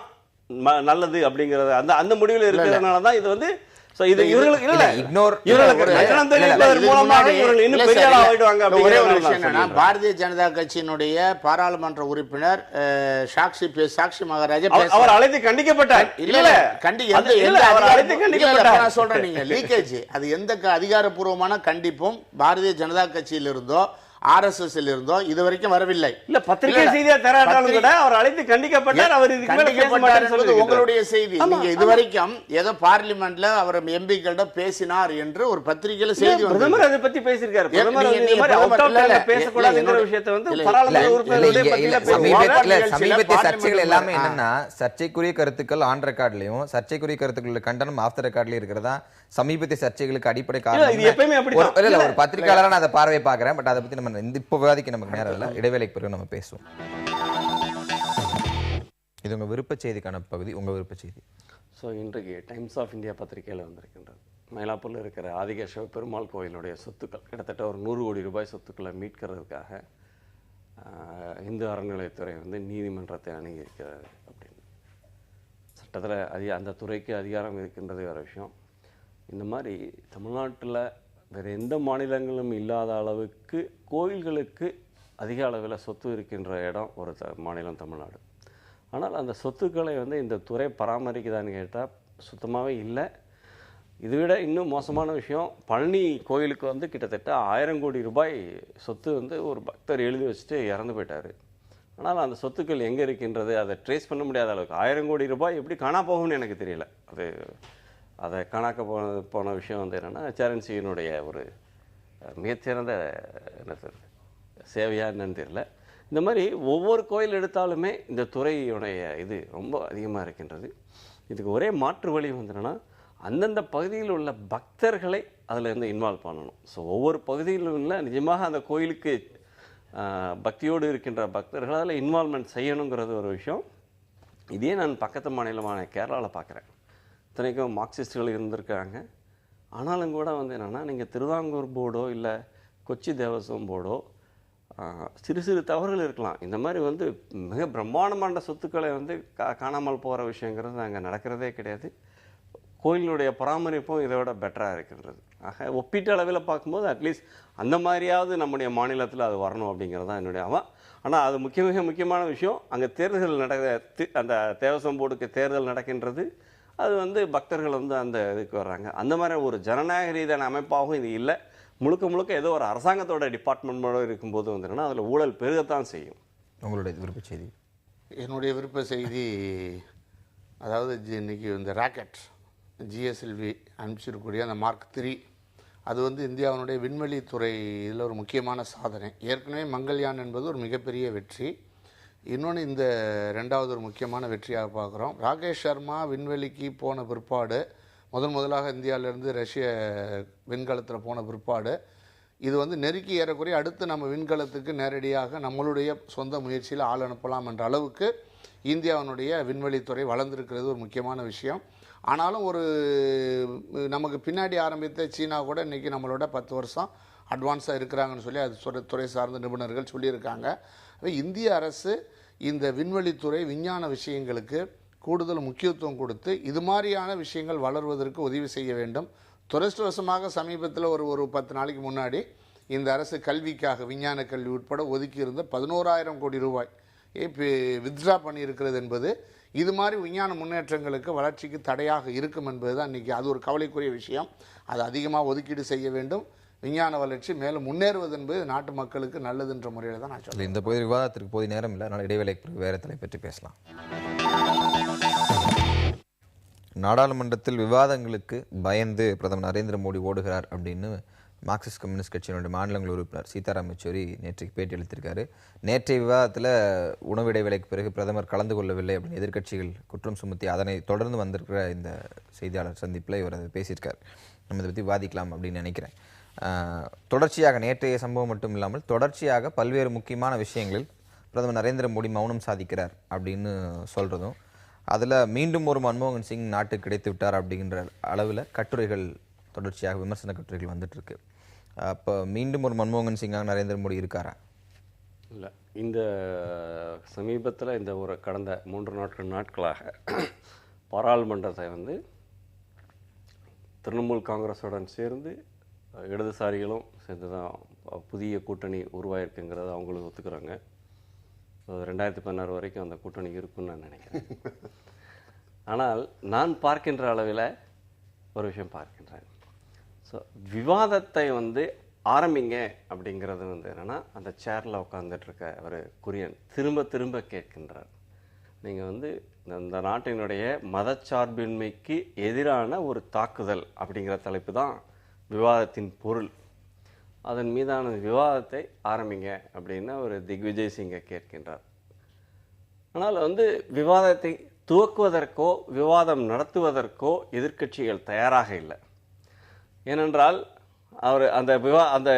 நல்லது அப்படிங்கிறது அந்த முடிவில் இருக்கிறதுனால தான் இது வந்து பாரதிய ஜனதா கட்சியினுடைய பாராளுமன்ற உறுப்பினர் சாக்ஷி மகாராஜா அவர் அழைத்து கண்டிக்கப்பட்டார். சொல்றேன், நீங்க லீக்கேஜ் அது எந்த அதிகாரப்பூர்வமான கண்டிப்பும் பாரதிய ஜனதா கட்சியில் இருந்தோ RSSல் இருந்தோம், இது வரைக்கும் வரவில்லை. இல்ல பத்திரிகை செய்தியா தராட்டாலும் கூட அவர் அழைத்து கண்டிக்கப்பட்டார். அவர் இதுக்கு மேல பேச மாட்டார்னு சொல்லி உங்களுடைய செய்தி. நீங்க இதுவரைக்கும் ஏதோ பார்லிமெண்ட்ல அவர் எம்பிக்களிடம் பேசினார் என்று ஒரு பத்திரிகையில செய்தி வந்து பிரதமர் அதை பத்தி பேசியிருக்காரு. பிரதமர் இந்த மாதிரி அவுட் ஆஃப் டைம்ல பேசக்கூடாதுங்கிற விஷயத்தை வந்து பாராளுமன்ற உறுப்பினர்களுடைய பத்தியில பேசுவாங்க. சமீபத்திய சர்ச்சைகள் எல்லாமே என்னன்னா சர்ச்சைக்குரிய கருத்துக்கள் ஆன் ரெக்கார்ட்லயும் சர்ச்சைக்குரிய கருத்துக்கள் கண்டனம் ஆஃப் த ரெக்கார்ட்லயும் இருக்கிறதா சமீபத்திய சர்ச்சைகளுக்கு அடிப்படை காரணம். இது எப்பவுமே அப்படிதான். ஒரு பத்திரிகையாளரா நான் அதை பார்வை பார்க்கிறேன். பட் அதை பத்தி நம்ம இப்போ விவாதிக்க நமக்கு நேரம் இல்லை. இடைவேளைக்கு பிறகு நம்ம பேசுவோம். இது உங்க விருப்ப செய்திக்கான பகுதி. உங்க விருப்ப செய்தி. ஸோ இன்றைக்கு டைம்ஸ் ஆஃப் இந்தியா பத்திரிகையில் வந்திருக்கின்றது. மயிலாப்பூரில் இருக்கிற ஆதிக சிவபெருமாள் கோயிலுடைய சொத்துக்கள் கிட்டத்தட்ட ஒரு 100 கோடி ரூபாய் சொத்துக்களை மீட்கிறதுக்காக இந்து அறநிலையத்துறை வந்து நீதிமன்றத்தை அணுகியிருக்கிறது அப்படின்னு. சட்டத்தில் அந்த துறைக்கு அதிகாரம் இருக்கின்றது வேறு விஷயம். இந்த மாதிரி தமிழ்நாட்டில் வேறு எந்த மாநிலங்களும் இல்லாத அளவுக்கு கோயில்களுக்கு அதிக அளவில் சொத்து இருக்கின்ற இடம் ஒரு மாநிலம் தமிழ்நாடு. ஆனால் அந்த சொத்துக்களை வந்து இந்த துறை பராமரிக்குதான்னு கேட்டால் சுத்தமாகவே இல்லை. இதை விட இன்னும் மோசமான விஷயம், பழனி கோயிலுக்கு வந்து கிட்டத்தட்ட 1000 கோடி ரூபாய் சொத்து வந்து ஒரு பக்தர் எழுதி வச்சுட்டு இறந்து போயிட்டார். ஆனால் அந்த சொத்துக்கள் எங்கே இருக்கின்றது, அதை ட்ரேஸ் பண்ண முடியாத அளவுக்கு 1000 கோடி ரூபாய் எப்படி காணா போகும்னு எனக்கு தெரியல. அதை காணாக்க போன விஷயம் வந்து என்னென்னா சேரன்சியினுடைய ஒரு மிகச்சிறந்த என்ன சார் சேவையாக என்னன்னு தெரியல. இந்த மாதிரி ஒவ்வொரு கோயில் எடுத்தாலுமே இந்த துறையுடைய இது ரொம்ப அதிகமாக இருக்கின்றது. இதுக்கு ஒரே மாற்று வழி வந்து என்னென்னா அந்தந்த பகுதியில் உள்ள பக்தர்களை அதில் இருந்து இன்வால்வ் பண்ணணும். ஸோ ஒவ்வொரு பகுதியிலும் உள்ள நிஜமாக அந்த கோயிலுக்கு பக்தியோடு இருக்கின்ற பக்தர்கள் அதில் இன்வால்வ்மெண்ட் செய்யணுங்கிறது ஒரு விஷயம். இதே நான் பக்கத்து மாநிலமான கேரளாவில் பார்க்குறேன். இத்தனைக்கும் மார்க்சிஸ்டுகள் இருந்திருக்காங்க. ஆனாலும் கூட வந்து என்னென்னா நீங்கள் திருவாங்கூர் போர்டோ இல்லை கொச்சி தேவஸ்வம் போர்டோ சிறு சிறு தவறுகள் இருக்கலாம். இந்த மாதிரி வந்து மிக பிரம்மாண்டமான சொத்துக்களை வந்து காணாமல் போகிற விஷயங்கிறது அங்கே நடக்கிறதே கிடையாது. கோயிலுடைய பராமரிப்பும் இதை விட பெட்டராக இருக்கின்றது. ஆக ஒப்பீட்டு அளவில் பார்க்கும்போது அட்லீஸ்ட் அந்த மாதிரியாவது நம்முடைய மாநிலத்தில் அது வரணும் அப்படிங்கிறது தான் என்னுடைய ஆனால் அது மிக முக்கியமான விஷயம். அங்கே தேர்தல் அந்த தேவஸ்வம் போர்டுக்கு தேர்தல் நடக்கின்றது. அது வந்து பக்தர்கள் வந்து அந்த இதுக்கு வர்றாங்க. அந்த மாதிரி ஒரு ஜனநாயக ரீதியான அமைப்பாகவும் இது இல்லை. முழுக்க ஏதோ ஒரு அரசாங்கத்தோட டிபார்ட்மெண்ட்டோட இருக்கும்போது வந்துன்னா அதில் ஊழல் பெருகத்தான் செய்யும். உங்களுடைய விருப்ப செய்தி. என்னுடைய விருப்ப செய்தி, அதாவது இன்னைக்கு இந்த ராக்கெட் GSLV அனுப்பிச்சிருக்கக்கூடிய அந்த Mark 3 அது வந்து இந்தியாவினுடைய விண்வெளித்துறை இதில் ஒரு முக்கியமான சாதனை. ஏற்கனவே மங்கள்யான் என்பது ஒரு மிகப்பெரிய வெற்றி. இன்னொன்று இந்த ரெண்டாவது ஒரு முக்கியமான வெற்றியாக பார்க்குறோம். ராகேஷ் சர்மா விண்வெளிக்கு போன பிற்பாடு முதலாக இந்தியாவிலேருந்து ரஷ்ய விண்கலத்தில் போன பிற்பாடு இது வந்து நெருக்கி ஏறக்குறைய அடுத்து நம்ம விண்கலத்துக்கு நேரடியாக நம்மளுடைய சொந்த முயற்சியில் ஆள் அனுப்பலாம் என்ற அளவுக்கு இந்தியாவினுடைய விண்வெளித்துறை வளர்ந்துருக்கிறது ஒரு முக்கியமான விஷயம். ஆனாலும் ஒரு நமக்கு பின்னாடி ஆரம்பித்த சீனா கூட இன்றைக்கி நம்மளோட 10 வருஷம் அட்வான்ஸாக இருக்கிறாங்கன்னு சொல்லி அது துறை சார்ந்த நிபுணர்கள் சொல்லியிருக்காங்க. இந்திய அரசு இந்த விண்வெளித்துறை விஞ்ஞான விஷயங்களுக்கு கூடுதல் முக்கியத்துவம் கொடுத்து இது மாதிரியான விஷயங்கள் வளர்வதற்கு உதவி செய்ய வேண்டும். துரதிர்ஷ்டவசமாக சமீபத்தில் ஒரு 10 நாளைக்கு முன்னாடி இந்த அரசு கல்விக்காக விஞ்ஞான கல்வி உட்பட ஒதுக்கி இருந்த 11,000 கோடி ரூபாய் வித்ட்ரா பண்ணியிருக்கிறது என்பது இது மாதிரி விஞ்ஞான முன்னேற்றங்களுக்கு வளர்ச்சிக்கு தடையாக இருக்கும் என்பது தான் இன்றைக்கி அது ஒரு கவலைக்குரிய விஷயம். அது அதிகமாக ஒதுக்கீடு செய்ய வேண்டும். விஞ்ஞான வளர்ச்சி மேலும் முன்னேறுவது என்பது நாட்டு மக்களுக்கு நல்லதுன்ற முறையில் தான் நான் சொல்லுவேன். இந்த பகுதி விவாதத்திற்கு போதிய நேரம் இல்லை. அதனால் இடைவேளைக்கு வேறு தலை பற்றி பேசலாம். நாடாளுமன்றத்தில் விவாதங்களுக்கு பயந்து பிரதமர் நரேந்திர மோடி ஓடுகிறார் அப்படின்னு மார்க்சிஸ்ட் கம்யூனிஸ்ட் கட்சியினுடைய மாநிலங்கள் உறுப்பினர் சீதாராம் யெச்சூரி நேற்றைக்கு பேட்டி அளித்திருக்காரு. நேற்றைய விவாதத்தில் உணவு இடைவேளைக்கு பிறகு பிரதமர் கலந்து கொள்ளவில்லை அப்படின்னு எதிர்க்கட்சிகள் குற்றம் சுமத்தி அதனை தொடர்ந்து வந்திருக்கிற இந்த செய்தியாளர் சந்திப்பில் இவர் அதை பேசியிருக்கார். நம்ம இதை பற்றி விவாதிக்கலாம் அப்படின்னு நினைக்கிறேன். தொடர்ச்சியாக நேற்றைய சம்பவம் மட்டும் இல்லாமல் தொடர்ச்சியாக பல்வேறு முக்கியமான விஷயங்களில் பிரதமர் நரேந்திர மோடி மௌனம் சாதிக்கிறார் அப்படின்னு சொல்கிறதும், அதில் மீண்டும் ஒரு மன்மோகன் சிங் நாட்டுக்கு கிடைத்து விட்டார் அப்படிங்கிற அளவில் கட்டுரைகள் தொடர்ச்சியாக விமர்சன கட்டுரைகள் வந்துட்டு இருக்கு. அப்போ மீண்டும் ஒரு மன்மோகன் சிங்காக நரேந்திர மோடி இருக்காரா? இல்லை, இந்த சமீபத்தில் இந்த ஒரு கடந்த 3 நாட்களாக பாராளுமன்றத்தை வந்து திரிணாமுல் காங்கிரஸுடன் சேர்ந்து இடதுசாரிகளும் சேர்ந்து தான் புதிய கூட்டணி உருவாயிருக்குங்கிறத அவங்களும் ஒத்துக்கிறாங்க. 2016 வரைக்கும் அந்த கூட்டணி இருக்குன்னு நான் நினைக்கிறேன். ஆனால் நான் பார்க்கின்ற அளவில் ஒரு விஷயம் பார்க்கின்றேன். ஸோ விவாதத்தை வந்து ஆரம்பிங்க அப்படிங்கிறது வந்து என்னென்னா, அந்த சேரில் உட்காந்துட்டு இருக்க ஒரு குரியன் திரும்ப திரும்ப கேட்கின்றார். நீங்கள் வந்து இந்த நாட்டினுடைய மதச்சார்பின்மைக்கு எதிரான ஒரு தாக்குதல் அப்படிங்கிற தலைப்பு தான் விவாதத்தின் பொருள். அதன் மீதான விவாதத்தை ஆரம்பிங்க அப்படின்னு ஒரு திக்விஜய் சிங்கை கேட்கின்றார். ஆனால் வந்து விவாதத்தை துவக்குவதற்கோ விவாதம் நடத்துவதற்கோ எதிர்க்கட்சிகள் தயாராக இல்லை. ஏனென்றால் அவர் அந்த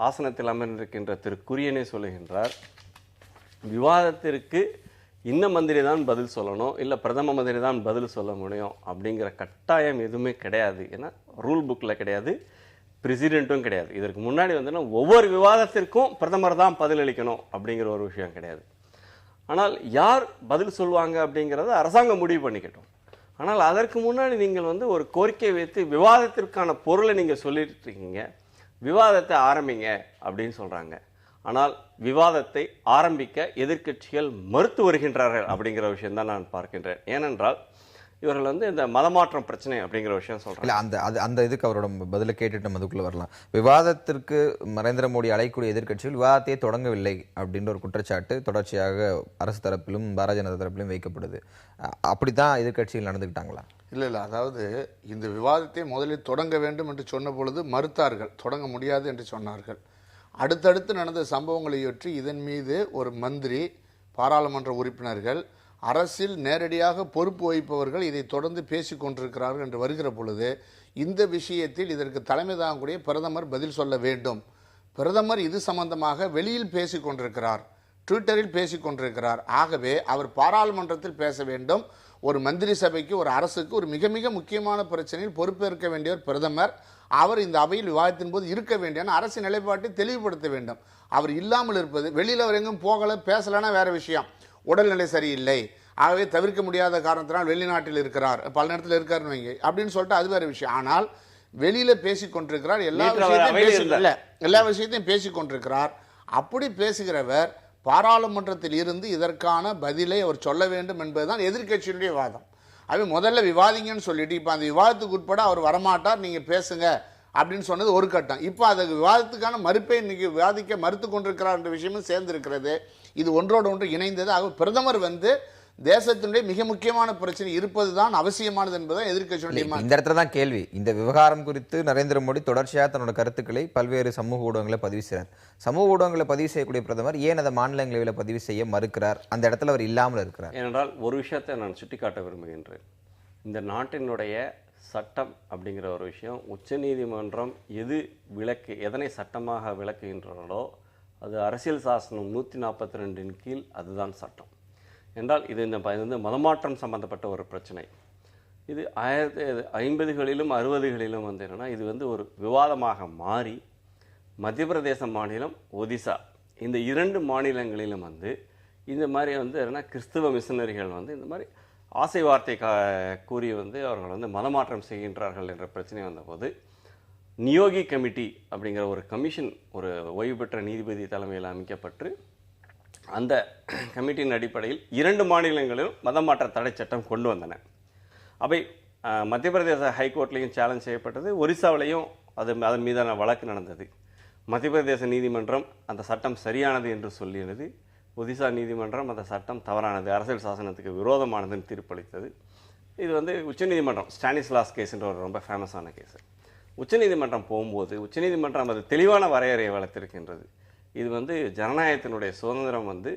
ஆசனத்தில் அமர்ந்திருக்கின்ற திரு குரியனே சொல்லுகின்றார், விவாதத்திற்கு இன்ன மந்திரி தான் பதில் சொல்லணும், இல்லை பிரதம மந்திரி தான் பதில் சொல்ல முடியும் அப்படிங்கிற கட்டாயம் எதுவுமே கிடையாது. ஏன்னா ரூல் புக்கில் கிடையாது, பிரசிடென்ட்டும் கிடையாது. இதற்கு முன்னாடி வந்து ஒவ்வொரு விவாதத்திற்கும் பிரதமர் தான் பதிலளிக்கணும் அப்படிங்கிற ஒரு விஷயம் கிடையாது. ஆனால் யார் பதில் சொல்லுவாங்க அப்படிங்கிறத அரசாங்கம் முடிவு பண்ணிக்கட்டும். ஆனால் அதற்கு முன்னாடி நீங்கள் வந்து ஒரு கோரிக்கை வைத்து விவாதத்திற்கான பொருளை நீங்கள் சொல்லிட்டு இருக்கீங்க, விவாதத்தை ஆரம்பிங்க அப்படின்னு சொல்கிறாங்க. ஆனால் விவாதத்தை ஆரம்பிக்க எதிர்க்கட்சிகள் மறுத்து வருகின்றார்கள் அப்படிங்கிற விஷயம் தான் நான் பார்க்கின்றேன். ஏனென்றால் இவர்கள் வந்து இந்த மதமாற்றம் பிரச்சனை அப்படிங்கிற விஷயம் சொல்றாங்க. இல்ல அந்த இதுக்கு அவரோட பதில கேட்டுட்டு நம்ம அதுக்குள்ள வரலாம். விவாதத்திற்கு நரேந்திர மோடி அழைக்கக்கூடிய எதிர்க்கட்சிகள் விவாதத்தையே தொடங்கவில்லை அப்படின்ற ஒரு குற்றச்சாட்டு தொடர்ச்சியாக அரசு தரப்பிலும் பாரதிய ஜனதா தரப்பிலும் வைக்கப்படுது. அப்படித்தான் எதிர்க்கட்சிகள் நடந்துக்கிட்டாங்களா? இல்லை, அதாவது இந்த விவாதத்தை முதலில் தொடங்க வேண்டும் என்று சொன்ன பொழுது மறுத்தார்கள், தொடங்க முடியாது என்று சொன்னார்கள். அடுத்தடுத்து நடந்த சம்பவங்களையொற்றி இதன் மீது ஒரு மந்திரி, பாராளுமன்ற உறுப்பினர்கள், அரசில் நேரடியாக பொறுப்பு வகிப்பவர்கள் இதை தொடர்ந்து பேசி கொண்டிருக்கிறார்கள் என்று வருகிற பொழுது இந்த விஷயத்தில் இதற்கு தலைமை தாங்கக்கூடிய பிரதமர் பதில் சொல்ல வேண்டும். பிரதமர் இது சம்பந்தமாக வெளியில் பேசி கொண்டிருக்கிறார், ட்விட்டரில் பேசி கொண்டிருக்கிறார். ஆகவே அவர் பாராளுமன்றத்தில் பேச வேண்டும். ஒரு மந்திரி சபைக்கு, ஒரு அரசுக்கு ஒரு மிக மிக முக்கியமான பிரச்சனையில் பொறுப்பேற்க வேண்டியவர் பிரதமர். அவர் இந்த அவையில் விவாதத்தின் போது இருக்க வேண்டிய அரசு நிலைப்பாட்டை தெளிவுபடுத்த வேண்டும். அவர் இல்லாமல் இருப்பது, வெளியில் அவர் எங்கும் போகலை பேசலைன்னா வேற விஷயம், உடல்நிலை சரியில்லை, ஆகவே தவிர்க்க முடியாத காரணத்தினால் வெளிநாட்டில் இருக்கிறார், பல நேரத்தில் இருக்காருன்னு வைங்க அப்படின்னு சொல்லிட்டு அது வேற விஷயம். ஆனால் வெளியில பேசி கொண்டிருக்கிறார், எல்லா விஷயத்தையும் பேசி கொண்டிருக்கிறார். அப்படி பேசுகிறவர் பாராளுமன்றத்தில் இருந்து இதற்கான பதிலை அவர் சொல்ல வேண்டும் என்பதுதான் எதிர்க்கட்சியினுடைய வாதம். அது முதல்ல விவாதிங்கன்னு சொல்லிட்டு இப்போ அந்த விவாதத்துக்கு உட்பட அவர் வரமாட்டார், நீங்க பேசுங்க அப்படின்னு சொன்னது ஒரு கட்டம். இப்போ அதுக்கு விவாதத்துக்கான மறுப்பை இன்னைக்கு விவாதிக்க மறுத்து கொண்டிருக்கிறார் என்ற விஷயமும் சேர்ந்திருக்கிறது. இது ஒன்றோடு ஒன்று இணைந்தது. ஆக பிரதமர் வந்து தேசத்தினுடைய மிக முக்கியமான பிரச்சனை இருப்பதுதான் அவசியமானது என்பதை எதிர்க்கட்சியுடைய இந்த இடத்துல தான் கேள்வி. இந்த விவகாரம் குறித்து நரேந்திர மோடி தொடர்ச்சியாக தன்னோட கருத்துக்களை பல்வேறு சமூக ஊடகங்களை பதிவு செய்கிறார். சமூக ஊடகங்களை பதிவு செய்யக்கூடிய பிரதமர் ஏன் அதை மாநிலங்களவையில் பதிவு செய்ய மறுக்கிறார்? அந்த இடத்துல அவர் இல்லாமல் இருக்கிறார். ஏனென்றால் ஒரு விஷயத்தை நான் சுட்டிக்காட்ட விரும்புகின்றேன். இந்த நாட்டினுடைய சட்டம் அப்படிங்கிற ஒரு விஷயம், உச்சநீதிமன்றம் எதனை சட்டமாக விளக்குகின்றனோ அது அரசியல் சாசனம் 142 கீழ் அதுதான் சட்டம் என்றால் இது மதமாற்றம் சம்பந்தப்பட்ட ஒரு பிரச்சனை. இது 1950களிலும் 60களிலும் வந்து என்னன்னா, இது வந்து ஒரு விவாதமாக மாறி மத்திய பிரதேச மாநிலம், ஒடிசா இந்த 2 மாநிலங்களிலும் வந்து இந்த மாதிரி வந்து என்னன்னா கிறிஸ்தவ மிஷனரிகள் வந்து இந்த மாதிரி ஆசை வார்த்தை கூறி வந்து அவர்கள் வந்து மதமாற்றம் செய்கின்றார்கள் என்ற பிரச்சனை வந்தபோது நியோகி கமிட்டி அப்படிங்கிற ஒரு கமிஷன், ஒரு ஓய்வு பெற்ற நீதிபதி தலைமையில் அமைக்கப்பட்டு அந்த கமிட்டியின் அடிப்படையில் 2 மாநிலங்களிலும் மதமாற்ற தடை சட்டம் கொண்டு வந்தன. அவை மத்திய பிரதேச ஹைகோர்ட்லையும் சேலஞ்ச் செய்யப்பட்டது, ஒரிசாவிலையும் அதன் மீதான வழக்கு நடந்தது. மத்திய பிரதேச நீதிமன்றம் அந்த சட்டம் சரியானது என்று சொல்லியது, ஒடிசா நீதிமன்றம் அந்த சட்டம் தவறானது, அரசியல் சாசனத்துக்கு விரோதமானதுன்னு தீர்ப்பளித்தது. இது வந்து உச்சநீதிமன்றம், ஸ்டானிஸ்லாஸ் கேஸ் என்ற ஒரு ரொம்ப ஃபேமஸான கேஸ். உச்சநீதிமன்றம் போகும்போது உச்சநீதிமன்றம் அது தெளிவான வரையறையை வளர்த்திருக்கின்றது. இது வந்து ஜனநாயகத்தினுடைய சுதந்திரம், வந்து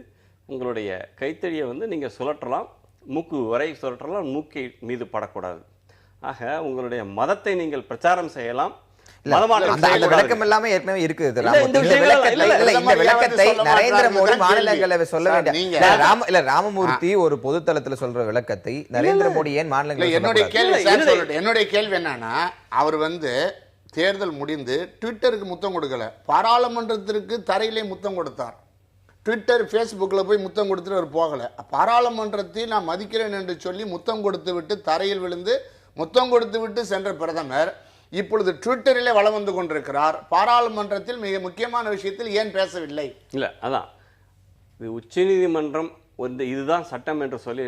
உங்களுடைய கைத்தடியை வந்து நீங்கள் சுழற்றலாம், மூக்கு வரை சுழற்றலாம், மூக்கை மீது படக்கூடாது. ஆக உங்களுடைய மதத்தை நீங்கள் பிரச்சாரம் செய்யலாம், விளக்கம் எல்லாமே ஏற்கனவே இருக்குது. நரேந்திர மோடி மாநிலங்களவை சொல்ல வேண்டிய ராமமூர்த்தி ஒரு பொதுத்தளத்தில் சொல்ற விளக்கத்தை நரேந்திர மோடி ஏன் மாநிலங்களவை? என்னுடைய கேள்வி என்னன்னா, அவர் வந்து தேர்தல் முடிந்து ட்விட்டருக்கு முத்தம் கொடுக்கல, பாராளுமன்றத்திற்கு தரையிலே முத்தம் கொடுத்தார். ட்விட்டர் ஃபேஸ்புக்கில் போய் முத்தம் கொடுத்துட்டு அவர் போகலை. பாராளுமன்றத்தில் நான் மதிக்கிறேன் என்று சொல்லி முத்தம் கொடுத்து விட்டு தரையில் விழுந்து முத்தம் கொடுத்து விட்டு சென்ற பிரதமர் இப்பொழுது ட்விட்டரிலே வலம் வந்து கொண்டிருக்கிறார். பாராளுமன்றத்தில் மிக முக்கியமான விஷயத்தில் ஏன் பேசவில்லை? இல்லை, அதான் இது உச்சநீதிமன்றம் இதுதான் சட்டம் என்று சொல்லி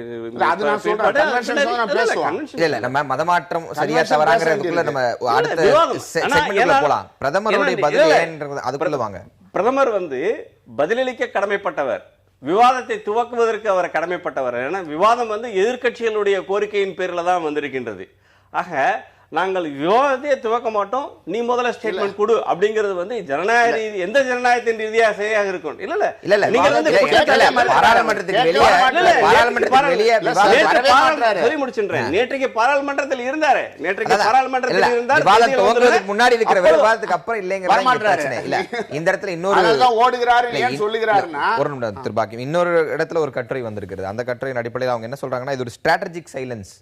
அது நான் சொல்றேன், convention நான் பேசுவோம். இல்ல நம்ம மதமாற்றம் சரியா தவறாங்கிறதுக்குள்ள நம்ம அடுத்த செக்மெண்ட்ல போலாம். பிரதமருடைய பதில் ஏன்ன்றது அதுக்குள்ள வாங்க. பிரதமர் பதிலளிக்க கடமைப்பட்டவர், விவாதத்தை துவக்குவதற்கு அவர் கடமைப்பட்டவர். ஏன்னா விவாதம் எதிர்க்கட்சிகளுடைய கோரிக்கையின் பேரில் தான் வந்திருக்கின்றது. ஆக நாங்கள் விவாதத்தையே துவக்க மாட்டோம், நீ முதல்ல ஸ்டேட்மெண்ட் கொடு அப்படிங்கிறது ஜனநாயக ரீதி, எந்த ஜனநாயகத்தின் ரீதியாக சரியாக இருக்கும். நேற்றைக்கு பாராளுமன்றத்தில் இருந்தாரு, நேற்றைக்கு பாராளுமன்றத்தில் இருந்தார். முன்னாடி இருக்கிற விவாதத்துக்கு அப்புறம் இல்லைங்கிற இல்ல. இந்த இடத்துல இன்னொரு ஓடுகிறாரு சொல்லுகிறாருன்னா ஒரு நிமிடம் திருபாக்கி இன்னொரு இடத்துல ஒரு கட்டுரை வந்திருக்கிறது. அந்த கட்டுரையின் அடிப்படையில் அவங்க என்ன சொல்றாங்கன்னா, இது ஒரு ஸ்ட்ராட்டஜிக் சைலன்ஸ்.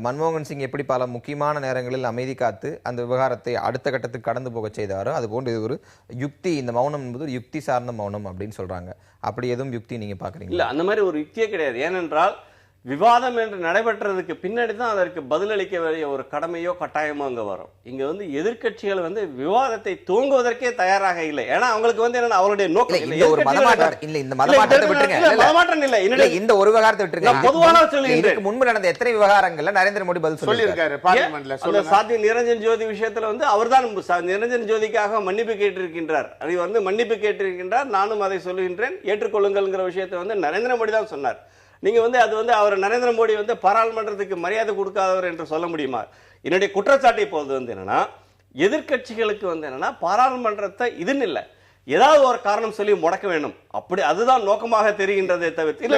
மன்மோகன் சிங் எப்படி பல முக்கியமான நேரங்களில் அமைதி காத்து அந்த விவகாரத்தை அடுத்த கட்டத்துக்கு கடந்து போக செய்தாரோ அதுபோன்று இது ஒரு யுக்தி, இந்த மௌனம் என்பது ஒரு யுக்தி சார்ந்த மௌனம் அப்படின்னு சொல்றாங்க. அப்படி எதுவும் யுக்தி நீங்க பாக்குறீங்க? இல்ல, அந்த மாதிரி ஒரு யுக்தியே கிடையாது. ஏனென்றால் விவாதம் என்று நடைபெற்றதுக்கு பின்னாடி தான் அதற்கு பதிலளிக்க வேண்டிய ஒரு கடமையோ கட்டாயமோ அங்க வரும். இங்க எதிர்க்கட்சிகள் விவாதத்தை துவங்குவதற்கே தயாராக இல்லை. ஏன்னா அவங்களுக்கு என்னன்னா அவருடைய நோக்கம் இல்ல, ஒரு மதமாற்றம் இல்ல. இந்த மதமாற்றத்தை விட்டுருங்க, மதமாற்றம் இல்ல, இந்த ஒரு விவகாரத்தை விட்டுருங்க. பொதுவான சொல்லுங்க, முன்பு நடந்த எத்தனை விவகாரங்கள்ல நரேந்திர மோடி பதில் சொல்லியிருக்காரு பார்லிமென்ட்ல. சாத்வி நிரஞ்சன் ஜோதி விஷயத்துல அவர்தான் நிரஞ்சன் ஜோதிக்காக மன்னிப்பு கேட்டிருக்கின்றார். அது மன்னிப்பு கேட்டிருக்கின்றார், நானும் அதை சொல்லுகின்றேன், ஏற்றுக்கொள்ளுங்கள்ங்கிற விஷயத்தை நரேந்திர மோடி தான் சொன்னார். நீங்க அது அவர் நரேந்திர மோடி பாராளுமன்றத்துக்கு மரியாதை கொடுக்காதவர் என்று சொல்ல முடியுமா? என்னுடைய குற்றச்சாட்டை இப்போது என்னன்னா, எதிர்க்கட்சிகளுக்கு என்னன்னா பாராளுமன்றத்தை இதுன்னு இல்ல, ஏதாவது ஒரு காரணம் சொல்லி முடக்க வேண்டும், அப்படி அதுதான் நோக்கமாக தெரிகின்றதை தவிர்த்து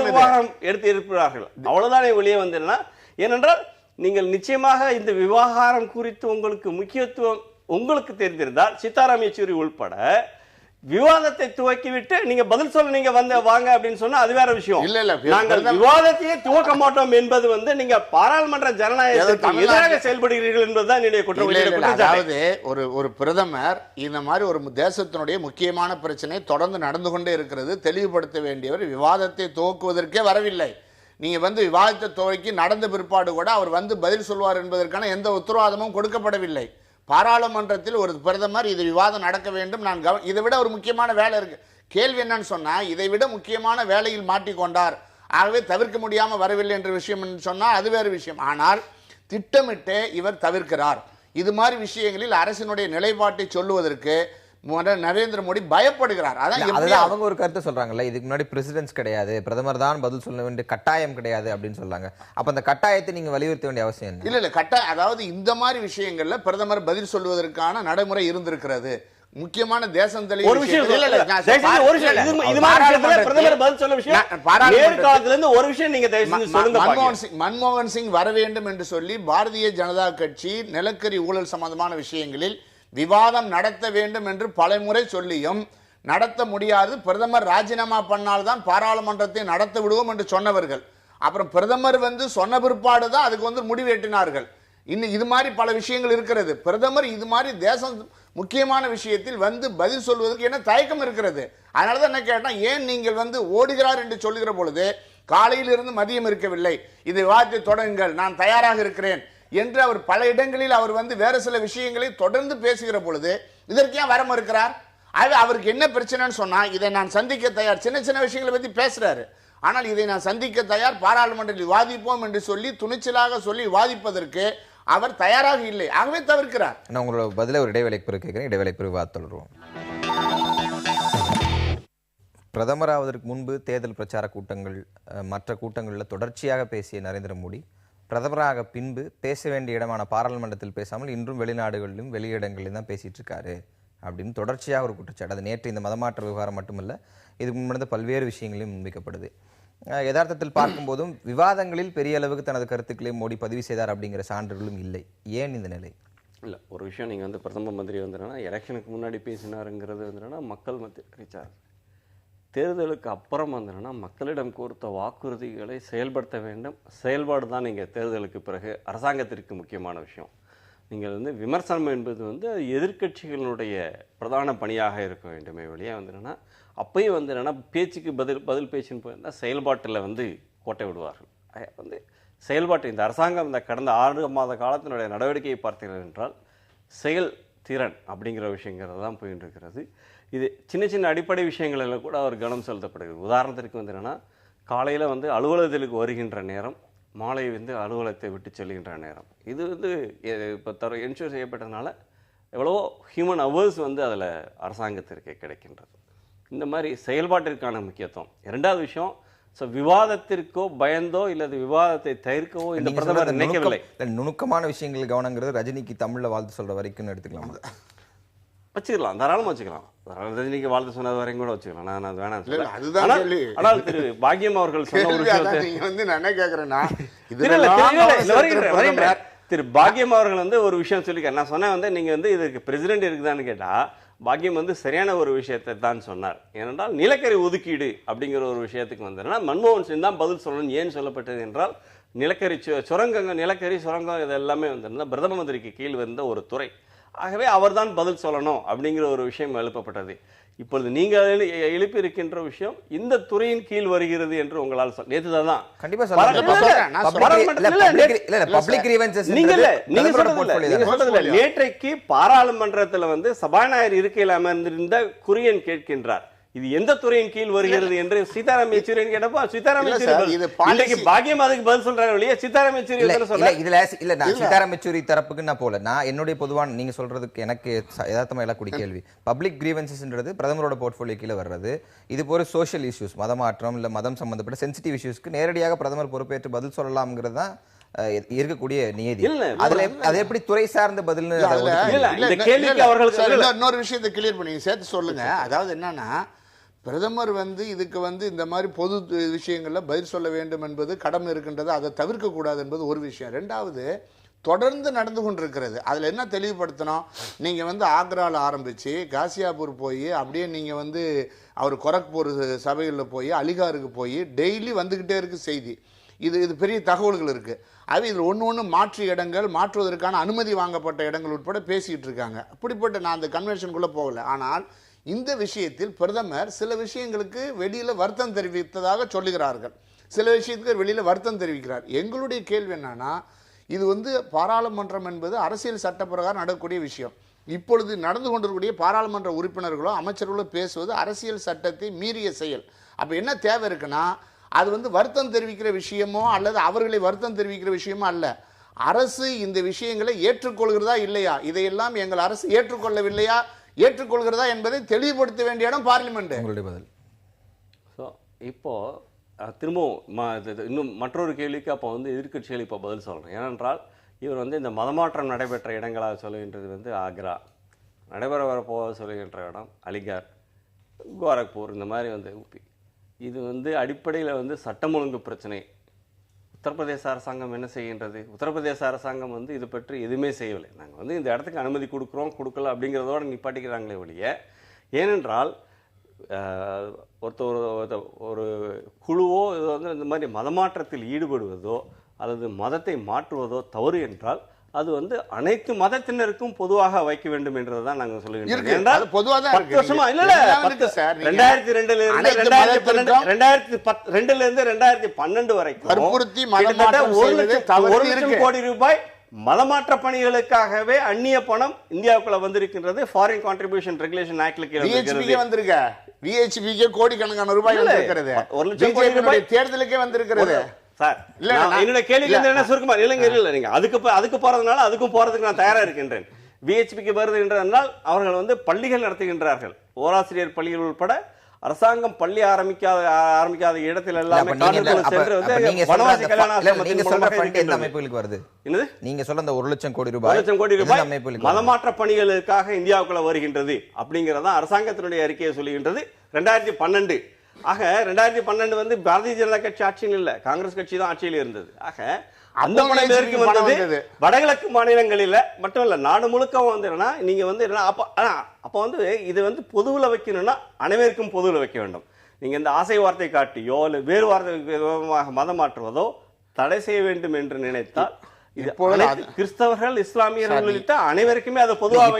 விவகாரம் எடுத்து இருக்கிறார்கள் அவ்வளவுதானே வெளியே என்னன்னா. ஏனென்றால் நீங்கள் நிச்சயமாக இந்த விவகாரம் குறித்து உங்களுக்கு முக்கியத்துவம் உங்களுக்கு தெரிந்திருந்தால் சீதாராம் யெச்சூரி உள்பட விவாதத்தை துவக்கிவிட்டு நீங்க பதில் சொல்ல நீங்க வாங்க அப்படின்னு சொன்னா அது வேற விஷயம். நாங்கள் விவாதத்தையே துவக்க மாட்டோம் என்பது நீங்க பாராளுமன்ற ஜனநாயகத்துக்கு எதிராக செயல்படுகிறீர்கள் என்பதுதான் என்னுடைய குற்றம். அதாவது ஒரு பிரதமர் இந்த மாதிரி ஒரு தேசத்தினுடைய முக்கியமான பிரச்சனை தொடர்ந்து நடந்து கொண்டே இருக்கிறது, தெளிவுபடுத்த வேண்டியவர் விவாதத்தை துவக்குவதற்கே வரவில்லை. நீங்க விவாதத்தை துவக்கி நடந்த பிற்பாடு கூட அவர் பதில் சொல்வார் என்பதற்கான எந்த உத்தரவாதமும் கொடுக்கப்படவில்லை. பாராளுமன்றத்தில் ஒரு பிரதமர் இது விவாதம் நடக்க வேண்டும், நான் இதை விட ஒரு முக்கியமான வேலை இருக்கு. கேள்வி என்னன்னு சொன்னா, இதை விட முக்கியமான வேலையில் மாட்டிக்கொண்டார், ஆகவே தவிர்க்க முடியாம வரவில்லை என்ற விஷயம் சொன்னா அது வேறு விஷயம். ஆனால் திட்டமிட்டு இவர் தவிர்க்கிறார். இது மாதிரி விஷயங்களில் அரசினுடைய நிலைப்பாட்டை சொல்லுவதற்கு நரேந்திர மோடி பயப்படுகிறார். அதான் அவங்க ஒரு கருத்தை சொல்றாங்கல்ல, இதுக்கு முன்னாடி பிரசிடென்ட்ஸ் கிடையாது, பிரதமர் தான் பதில் சொல்ல வேண்டிய கட்டாயம் கிடையாது அப்படின்னு சொல்றாங்க. அப்ப அந்த கட்டாயத்தை நீங்க வலியுறுத்த வேண்டிய அவசியம் இல்ல கட்டாயம். அதாவது இந்த மாதிரி விஷயங்கள்ல பிரதமர் பதில் சொல்வதற்கான நடைமுறை இருந்திருக்கிறது. முக்கியமான தேசம் தெளிவு ஒரு விஷயம் மன்மோகன் சிங் வர வேண்டும் என்று சொல்லி பாரதிய ஜனதா கட்சி நிலக்கரி ஊழல் சம்பந்தமான விஷயங்களில் விவாதம் நடத்த வேண்டும் என்று பலமுறை சொல்லியும் நடத்த முடியாது, பிரதமர் ராஜினாமா பண்ணால்தான் பாராளுமன்றத்தை நடத்த விடுவோம் என்று சொன்னவர்கள், அப்புறம் பிரதமர் சொன்ன பிற்பாடு தான் அதுக்கு முடிவு எட்டினார்கள். இன்னும் இது மாதிரி பல விஷயங்கள் இருக்கிறது. பிரதமர் இது மாதிரி தேசம் முக்கியமான விஷயத்தில் பதில் சொல்வதற்கு என்ன தயக்கம் இருக்கிறது? அதனாலதான் என்ன கேட்டா, ஏன் நீங்கள் ஓடுகிறார் என்று சொல்லுகிற பொழுது காலையில் இருந்து மதியம் இருக்கவில்லை, இது விவாதத்தை தொடங்குங்கள், நான் தயாராக இருக்கிறேன் என்று அவர் பல இடங்களில் அவர் வேற சில விஷயங்களை தொடர்ந்து பேசுகிற பொழுது இதற்கு ஏன் வர மறுக்கிறார்? அவருக்கு என்ன பிரச்சனைன்னு சொன்னா, இதை நான் சந்திக்க தயார், சின்ன சின்ன விஷயங்களை பத்தி பேசுறாரு, ஆனால் இதை நான் சந்திக்க தயார், பாராளுமன்றத்தில் விவாதிப்போம் என்று சொல்லி துணிச்சலாக சொல்லி விவாதிப்பதற்கு அவர் தயாராக இல்லை, ஆகவே தவிர்க்கிறார். நான் உங்களோட பதில ஒரு இடைவேளைக்கு பிறகு கேட்கிறேன், இடைவேளைக்கு பிறகு விவாதம் தொடருவோம். பிரதமராவதற்கு முன்பு தேர்தல் பிரச்சார கூட்டங்கள் மற்ற கூட்டங்களில் தொடர்ச்சியாக பேசிய நரேந்திர மோடி பிரதமராக பின்பு பேச வேண்டிய இடமான பாராளுமன்றத்தில் பேசாமல் இன்றும் வெளிநாடுகளிலும் வெளியிடங்களிலும் தான் பேசிட்டு இருக்காரு அப்படின்னு தொடர்ச்சியாக ஒரு குற்றச்சாட்டு. அது நேற்று இந்த மதமாற்ற விவகாரம் மட்டுமல்ல, இதுக்கு முன்னாடி பல்வேறு விஷயங்களையும் முன்வைக்கப்படுது. யதார்த்தத்தில் பார்க்கும்போதும் விவாதங்களில் பெரிய அளவுக்கு தனது கருத்துக்களை மோடி பதிவு செய்தார் அப்படிங்கிற சான்றுகளும் இல்லை. ஏன் இந்த நிலை? இல்லை, ஒரு விஷயம் நீங்கள் பிரதம மந்திரி எலெக்ஷனுக்கு முன்னாடி பேசினாருங்கிறது மக்கள் மத்தியில் ரீச்சார். தேர்தலுக்கு அப்புறம் மக்களிடம் கொடுத்த வாக்குறுதிகளை செயல்படுத்த வேண்டும். செயல்பாடு தான் நீங்கள் தேர்தலுக்கு பிறகு அரசாங்கத்திற்கு முக்கியமான விஷயம். நீங்கள் விமர்சனம் என்பது அது எதிர்க்கட்சிகளுடைய பிரதான பணியாக இருக்க வேண்டுமே வெளியே அப்பயும் பேச்சுக்கு பதில் பேச்சுன்னு போயிருந்தால் செயல்பாட்டில் கோட்டை விடுவார்கள். செயல்பாட்டு இந்த அரசாங்கம் இந்த கடந்த 6 மாத காலத்தினுடைய நடவடிக்கையை பார்த்தீர்கள் என்றால் செயல் திறன் அப்படிங்கிற விஷயங்கிறது தான் போயிட்டு இருக்கிறது. இது சின்ன சின்ன அடிப்படை விஷயங்களில் கூட அவர் கவனம் செலுத்தப்படுகிறது. உதாரணத்திற்கு வந்து என்னென்னா, காலையில் வந்து அலுவலகத்திற்கு வருகின்ற நேரம், மாலை வந்து அலுவலகத்தை விட்டு செல்கின்ற நேரம், இது வந்து இப்போ என்ஷூர் செய்யப்பட்டதுனால எவ்வளவோ ஹியூமன் ஹவர்ஸ் வந்து அதில் அரசாங்கத்திற்கு கிடைக்கின்றது. இந்த மாதிரி செயல்பாட்டிற்கான முக்கியத்துவம். இரண்டாவது விஷயம், விவாதத்திற்கோ பயந்தோ இல்லது விவாதத்தை தவிர்க்கவோ இந்த பிரதமர் நினைக்கவில்லை. நுணுக்கமான விஷயங்கள் கவனங்கிறது ரஜினிக்கு தமிழ்ல வாழ்த்து சொல்ற வரைக்கும் எடுத்துக்கலாம், வச்சுக்கலாம், தாராளமா வச்சுக்கலாம். ரஜினிக்கு வாழ்த்து சொன்னது வரைக்கும் கூட வச்சுக்கலாம். நான் அது வேணாம். ஆனால் திரு பாக்கியம் அவர்கள் சொன்ன ஒரு விஷயத்தை திரு பாக்கியம் அவர்கள் வந்து ஒரு விஷயம் சொல்லிக்க, நான் சொன்னேன் வந்து நீங்க வந்து இதுக்கு பிரசிடென்ட் இருக்குதான்னு கேட்டா, பாக்கியம் வந்து சரியான ஒரு விஷயத்தை தான் சொன்னார். ஏனென்றால் நிலக்கரி ஒதுக்கீடு அப்படிங்கிற ஒரு விஷயத்துக்கு வந்ததுன்னா மன்மோகன் சிங் தான் பதில் சொல்லணும். ஏன் சொல்லப்பட்டது என்றால், நிலக்கரி சுரங்கங்கள், நிலக்கரி சுரங்கம் இது எல்லாமே வந்திருந்தால் பிரதம மந்திரிக்கு கீழ் வந்த ஒரு துறை. ஆகவே அவர் தான் பதில் சொல்லணும் அப்படிங்கிற ஒரு விஷயம் எழுப்பப்பட்டது. இப்பொழுது நீங்கள் எழுப்பி இருக்கின்ற விஷயம் இந்த துறையின் கீழ் வருகிறது என்று உங்களால் நேற்று தான் கண்டிப்பா நேற்றைக்கு பாராளுமன்றத்தில் வந்து சபாநாயகர் இருக்கையில் அமர்ந்திருந்த குரியன் கேட்கின்றார், இது எந்த துறையின் கீழ் வருகிறது என்று சீதாராம் யெச்சூரி கேட்டப்போ சீதாராம் யெச்சூரி பாக்கியம் அதுக்கு பதில் சொல்றாரு இல்லையா? சீதாராம் யெச்சூரி இதுல இல்ல, நான் சீதாராம் யெச்சூரி தரப்புக்கு நான் போல, நான் என்னுடைய பொதுவான நீங்க சொல்றதுக்கு எனக்கு யதார்த்தமா எழக்கூடிய கேள்வி, பப்ளிக் கிரீவன்சஸ்ன்றது பிரதமரோட போர்ட்ஃபோலியோ கீழே வர்றது. இது போல சோஷியல் இஷ்யூஸ், மதமாற்றம் இல்ல மதம் சம்பந்தப்பட்ட சென்சிட்டிவ் இஷ்யூஸ்க்கு நேரடியாக பிரதமர் பொறுப்பேற்று பதில் சொல்லலாம்ங்கிறது தான் இருக்கக்கூடிய நியதி. அதுல அது எப்படி துறை சார்ந்த பதில்? இந்த கேள்விக்கு அவர்களுக்கு இன்னொரு விஷயத்தை கிளியர் பண்ணி சேர்த்து சொல்லுங்க. அதாவது என்னன்னா, பிரதமர் வந்து இதுக்கு வந்து இந்த மாதிரி பொது விஷயங்களில் பதில் சொல்ல வேண்டும் என்பது கடமை இருக்கின்றது, அதை தவிர்க்கக்கூடாது என்பது ஒரு விஷயம். ரெண்டாவது, தொடர்ந்து நடந்து கொண்டிருக்கிறது. அதில் என்ன தெளிவுபடுத்தணும், நீங்கள் வந்து ஆக்ராவில் ஆரம்பித்து காசியாபூர் போய் அப்படியே நீங்கள் வந்து அவர் கொரக்பூர் சபைகளில் போய் அலிகாருக்கு போய் டெய்லி வந்துக்கிட்டே இருக்குது செய்தி. இது பெரிய தகவல்கள் இருக்குது. அது இதில் ஒன்று மாற்று இடங்கள், மாற்றுவதற்கான அனுமதி வாங்கப்பட்ட இடங்கள் உட்பட பேசிகிட்டு இருக்காங்க. அப்படிப்பட்ட நான் அந்த கன்வென்ஷனுக்குள்ளே போகலை. ஆனால் இந்த விஷயத்தில் பிரதமர் சில விஷயங்களுக்கு வெளியில் வருத்தம் தெரிவித்ததாக சொல்லுகிறார்கள், சில விஷயத்துக்கு வெளியில் வருத்தம் தெரிவிக்கிறார். எங்களுடைய கேள்வி என்னன்னா, இது வந்து பாராளுமன்றம் என்பது அரசியல் சட்ட பிரகாரம் நடக்கக்கூடிய விஷயம். இப்பொழுது நடந்து கொண்டிருக்கக்கூடிய பாராளுமன்ற உறுப்பினர்களோ அமைச்சர்களோ பேசுவது அரசியல் சட்டத்தை மீறிய செயல். அப்போ என்ன தேவை இருக்குன்னா, அது வந்து வருத்தம் தெரிவிக்கிற விஷயமோ அல்லது அவர்களை வருத்தம் தெரிவிக்கிற விஷயமோ அல்ல. அரசு இந்த விஷயங்களை ஏற்றுக்கொள்கிறதா இல்லையா, இதையெல்லாம் எங்கள் அரசு ஏற்றுக்கொள்ளவில்லையா, ஏற்றுக்கொள்கிறதா என்பதை தெளிவுபடுத்த வேண்டிய இடம் பார்லிமெண்ட். உங்களுடைய பதில். இப்போ திரும்பவும் இன்னும் மற்றொரு கேள்விக்கு அப்போ வந்து எதிர்க்கட்சிகள் இப்போ பதில் சொல்கிறேன். ஏனென்றால் இவர் வந்து இந்த மதமாற்றம் நடைபெற்ற இடங்களாக சொல்லுகின்றது வந்து ஆக்ரா, நடைபெற வரப்போக சொல்லுகின்ற இடம் அலிகார், கோரக்பூர், இந்த மாதிரி வந்து ஊபி. இது வந்து அடிப்படையில் வந்து சட்டம் ஒழுங்கு பிரச்சனை. உத்தரப்பிரதேச அரசாங்கம் என்ன செய்கின்றது? உத்தரப்பிரதேச அரசாங்கம் வந்து இது பற்றி எதுவுமே செய்யவில்லை. நாங்கள் வந்து இந்த இடத்துக்கு அனுமதி கொடுக்கல அப்படிங்கிறதோடு நிப்பாட்டிக்கிறாங்களே ஒழிய, ஏனென்றால் ஒரு குழுவோ இது வந்து இந்த மாதிரி மதமாற்றத்தில் ஈடுபடுவதோ அல்லது மதத்தை மாற்றுவதோ தவறு என்றால் அது வந்து அனைத்து மதத்தினருக்கும் பொதுவாக வைக்க வேண்டும் என்றுதான் நாங்கள் சொல்லுகிறோம். 2012 வரைக்கும் 1 லட்சம் கோடி ரூபாய் மதமாற்ற பணிகளுக்காகவே அந்நிய பணம் இந்தியாவுக்குள்ள வந்திருக்கின்றது. ஃபாரின் கான்ட்ரிபியூஷன் ரெகுலேஷன் ஆக்ட்ல கீழ வந்திருக்கு. விஹெச்பிக்கு கோடிக்கணக்கான ரூபாய் வந்திருக்கிறது. 1 லட்சம் கோடி ரூபாய் தேர்தலுக்கே வந்திருக்கிறது. சார், என்னோட கேள்வி என்ன சுருக்கமா இல்லைங்க, நீங்க அதுக்கு போறதுனால அதுக்கும் போறதுக்கு நான் தயாரா இருக்கின்றேன். விஹெச்பிக்கு வருது என்றால் அவர்கள் வந்து பள்ளிகள் நடத்துகின்றார்கள், ஓராசிரியர் பள்ளிகள் உட்பட அரசாங்கம் பள்ளி ஆரம்பிக்காத இடத்துல எல்லாமே அமைப்புகளுக்கு வருது. நீங்க சொல்ல அந்த 1 லட்சம் கோடி ரூபாய் மதமாற்ற பணிகளுக்காக இந்தியாவுக்குள்ள வருகின்றது அப்படிங்கறத அரசாங்கத்தினுடைய அறிக்கையை சொல்லுகின்றது. 2012 ஆக 2012 வந்து பாரதிய ஜனதா கட்சி ஆட்சியில் இல்ல, காங்கிரஸ் கட்சி தான் ஆட்சியில் இருந்தது. ஆக அந்த பணம் எதற்கு வந்தது? வடகிழக்கு மாநிலங்களில் மட்டும் இல்ல, நாடு முழுக்க வந்து நீங்க வந்து அப்ப வந்து இது வந்து பொதுவில் வைக்கணும்னா அனைவருக்கும் பொதுவில் வைக்க வேண்டும். நீங்க இந்த ஆசை வார்த்தை காட்டியோ இல்ல வேறு வார்த்தை மதம் மாற்றுவதோ தடை செய்ய வேண்டும் என்று நினைத்தால் கிறிஸ்தவர்கள், இஸ்லாமியர்கள் உள்ளிட்ட அனைவருக்குமே அதை பொதுவாக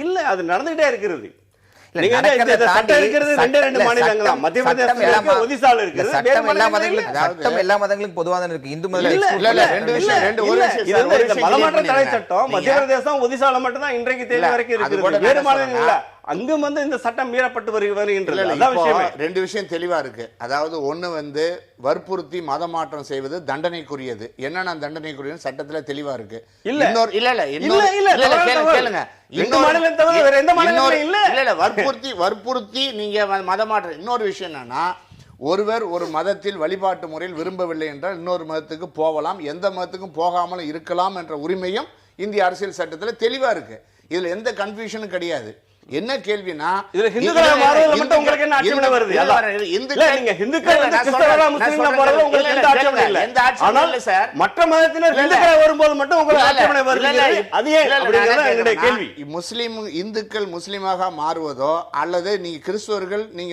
இல்ல அது நடந்துகிட்டே இருக்கிறது. நீங்க இந்த சட்டம் இருக்கிறது ரெண்டு மாநிலங்கள் தான். மத்திய பிரதேசத்துல இருக்கு, ஒடிசால இருக்கு. சட்டம் எல்லா மதங்களுக்கும் பொதுவாக இருக்கு. இந்து மதம் மதமாற்ற தடை சட்டம் மத்திய பிரதேசம் ஒடிசால மட்டும் தான் இன்றைக்கு தேதி வரைக்கும் இருக்குது. வேறு மாநிலங்கள்ல அங்கும் இந்த சட்டம் மீறப்பட்டு வருகின்றது. ரெண்டு விஷயம் தெளிவா இருக்கு. அதாவது ஒண்ணு வற்புறுத்தி மதமாற்றம் செய்வது தண்டனைக்குரியது. என்னன்னா தண்டனைக்குரிய சட்டத்துல தெளிவா இருக்கு. வற்புறுத்தி நீங்க மதமாற்றம். இன்னொரு விஷயம் என்னன்னா, ஒருவர் ஒரு மதத்தில் வழிபாட்டு முறையில் விரும்பவில்லை என்றால் இன்னொரு மதத்துக்கு போகலாம், எந்த மதத்துக்கும் போகாமல் இருக்கலாம் என்ற உரிமையும் இந்திய அரசியல் சட்டத்தில் தெளிவா இருக்கு. இதுல எந்த கன்ஃபியூஷனும் கிடையாது. என்ன கேள்வினா, முஸ்லிம் இந்துக்கள் முஸ்லிமாக மாறுவதோ அல்லது நீங்க கிறிஸ்தவர்கள் நீங்க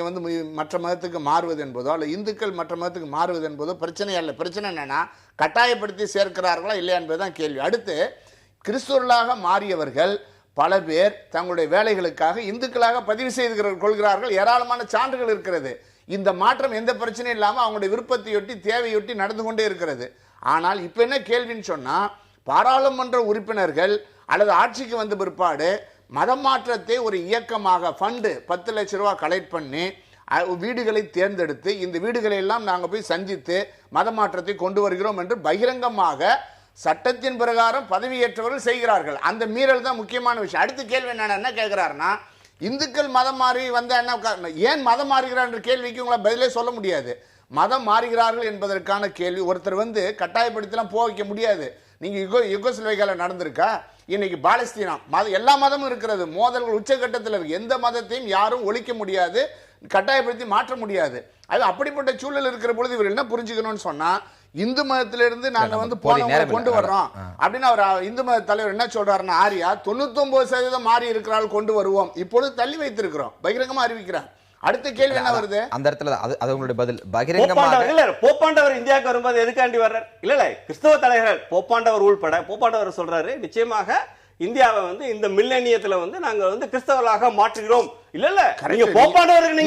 மற்ற மதத்துக்கு மாறுவது என்பதோ அல்ல இந்துக்கள் மற்ற மதத்துக்கு மாறுவது என்பதோ பிரச்சனை அல்ல. பிரச்சனை என்னன்னா கட்டாயப்படுத்தி சேர்க்கிறார்களா இல்லையா என்பதுதான் கேள்வி. அடுத்து, கிறிஸ்தவர்களாக மாறியவர்கள் பல பேர் தங்களுடைய வேலைகளுக்காக இந்துக்களாக பதிவு செய்து கொள்கிறார்கள். ஏராளமான சான்றுகள் இருக்கிறது. இந்த மாற்றம் எந்த பிரச்சனையும் இல்லாமல் அவங்களுடைய விருப்பத்தையொட்டி தேவையொட்டி நடந்து கொண்டே இருக்கிறது. ஆனால் இப்ப என்ன கேள்வின்னு சொன்னா, பாராளுமன்ற உறுப்பினர்கள் அல்லது ஆட்சிக்கு வந்த பிற்பாடு மதம் மாற்றத்தை ஒரு இயக்கமாக ஃபண்டு 10 லட்சம் ரூபாய் கலெக்ட் பண்ணி வீடுகளை தேர்ந்தெடுத்து இந்த வீடுகளை எல்லாம் நாங்கள் போய் சந்தித்து மத மாற்றத்தை கொண்டு வருகிறோம் என்று பகிரங்கமாக சட்டத்தின் பிரகாரம் பதவியேற்றவர்கள் செய்கிறார்கள். அந்த மீறல் தான் முக்கியமான விஷயம். அடுத்த கேள்வி என்ன கேட்கிறாருன்னா, இந்துக்கள் மதம் மாறி வந்த என்ன, ஏன் மதம் மாறுகிறார் என்ற கேள்விக்கு உங்களை பதிலே சொல்ல முடியாது. மதம் மாறுகிறார்கள் என்பதற்கான கேள்வி ஒருத்தர் கட்டாயப்படுத்தலாம் போக வைக்க முடியாது. நீங்க யுகோஸ்லோவேகியால நடந்திருக்கா? இன்னைக்கு பாலஸ்தீனா எல்லா மதமும் இருக்கிறது. மோதல்கள் உச்சகட்டத்தில் இருக்கு. எந்த மதத்தையும் யாரும் ஒழிக்க முடியாது, கட்டாயப்படுத்தி மாற்ற முடியாது. அது அப்படிப்பட்ட சூழல் இருக்கிற பொழுது இவர் என்ன புரிஞ்சுக்கணும்னு சொன்னா, இந்து மதத்திலிருந்து நாங்க போனவங்களை கொண்டு வர்றோம் அப்படின்னு அவர் இந்து மத தலைவர் என்ன சொல்றாருன்னா, ஆரியா 99% மாறி இருக்கிறார்கள் கொண்டு வருவோம், இப்பொழுது தள்ளி வைத்திருக்கிறோம், பகிரங்கமா அறிவிக்கிறார். அடுத்த கேள்வி என்ன வருது அந்த இடத்துல? அது உங்களுடைய பதில் பகிரங்கமாக இல்ல. போப்பாண்டவர் இந்தியாவுக்கு வரும்போது எதுக்காண்டி வர்றார்? இல்ல கிறிஸ்தவ தலைவர்கள் போப்பாண்டவர் உள்பட போப்பாண்டவர் சொல்றாரு, நிச்சயமாக இந்தியாவை இந்த மில்லேனியத்துல நாங்க கிறிஸ்தவர்களாக மாற்றுகிறோம். இல்ல நீங்க போப்பாண்டவருக்கு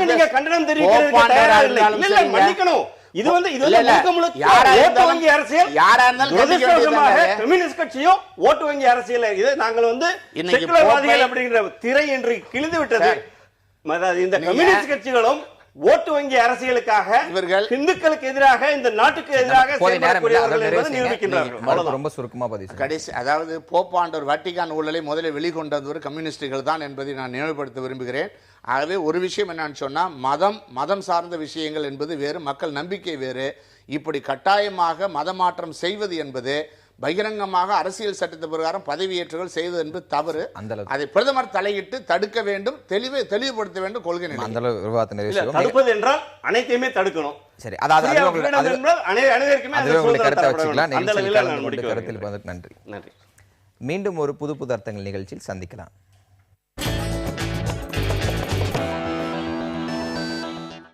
நீங்க கண்டனம் தெரிவிக்கிறது மன்னிக்கணும். இது ஓட்டு வங்கி அரசியல். கம்யூனிஸ்ட் கட்சியும் ஓட்டு வங்கி அரசியல். இது நாங்கள் செக்குலர்வாதிகள் அப்படிங்கிற திரை என்று கிழிந்து விட்டது. இந்த கம்யூனிஸ்ட் கட்சிகளும் ஓட்டு வங்கி அரசியலுக்காக இவர்கள் இந்துக்களுக்கு எதிராக இந்த நாட்டுக்கு எதிராக ரொம்ப சுருக்கமா கடைசி, அதாவது போப்பாண்டவர் வட்டிகான் ஊழலை முதலில் வெளிக்கொண்டவர் கம்யூனிஸ்டுகள் தான் என்பதை நான் நினைவுபடுத்த விரும்புகிறேன். ஆகவே ஒரு விஷயம் என்னன்னு சொன்னா, மதம் சார்ந்த விஷயங்கள் என்பது வேறு, மக்கள் நம்பிக்கை வேறு. இப்படி கட்டாயமாக மதமாற்றம் செய்வது என்பது பகிரங்கமாக அரசியல் சட்டத்தை பிரகாரம் பதவியேற்றங்கள் செய்வது என்பது தவறு. அதை பிரதமர் தலையிட்டு தடுக்க வேண்டும், தெளிவுபடுத்த வேண்டும். கொள்கை தடுப்பது என்றால் அனைத்தையுமே தடுக்கணும். சரி, நன்றி. மீண்டும் ஒரு புது அர்த்தங்கள் நிகழ்ச்சியில் சந்திக்கலாம்.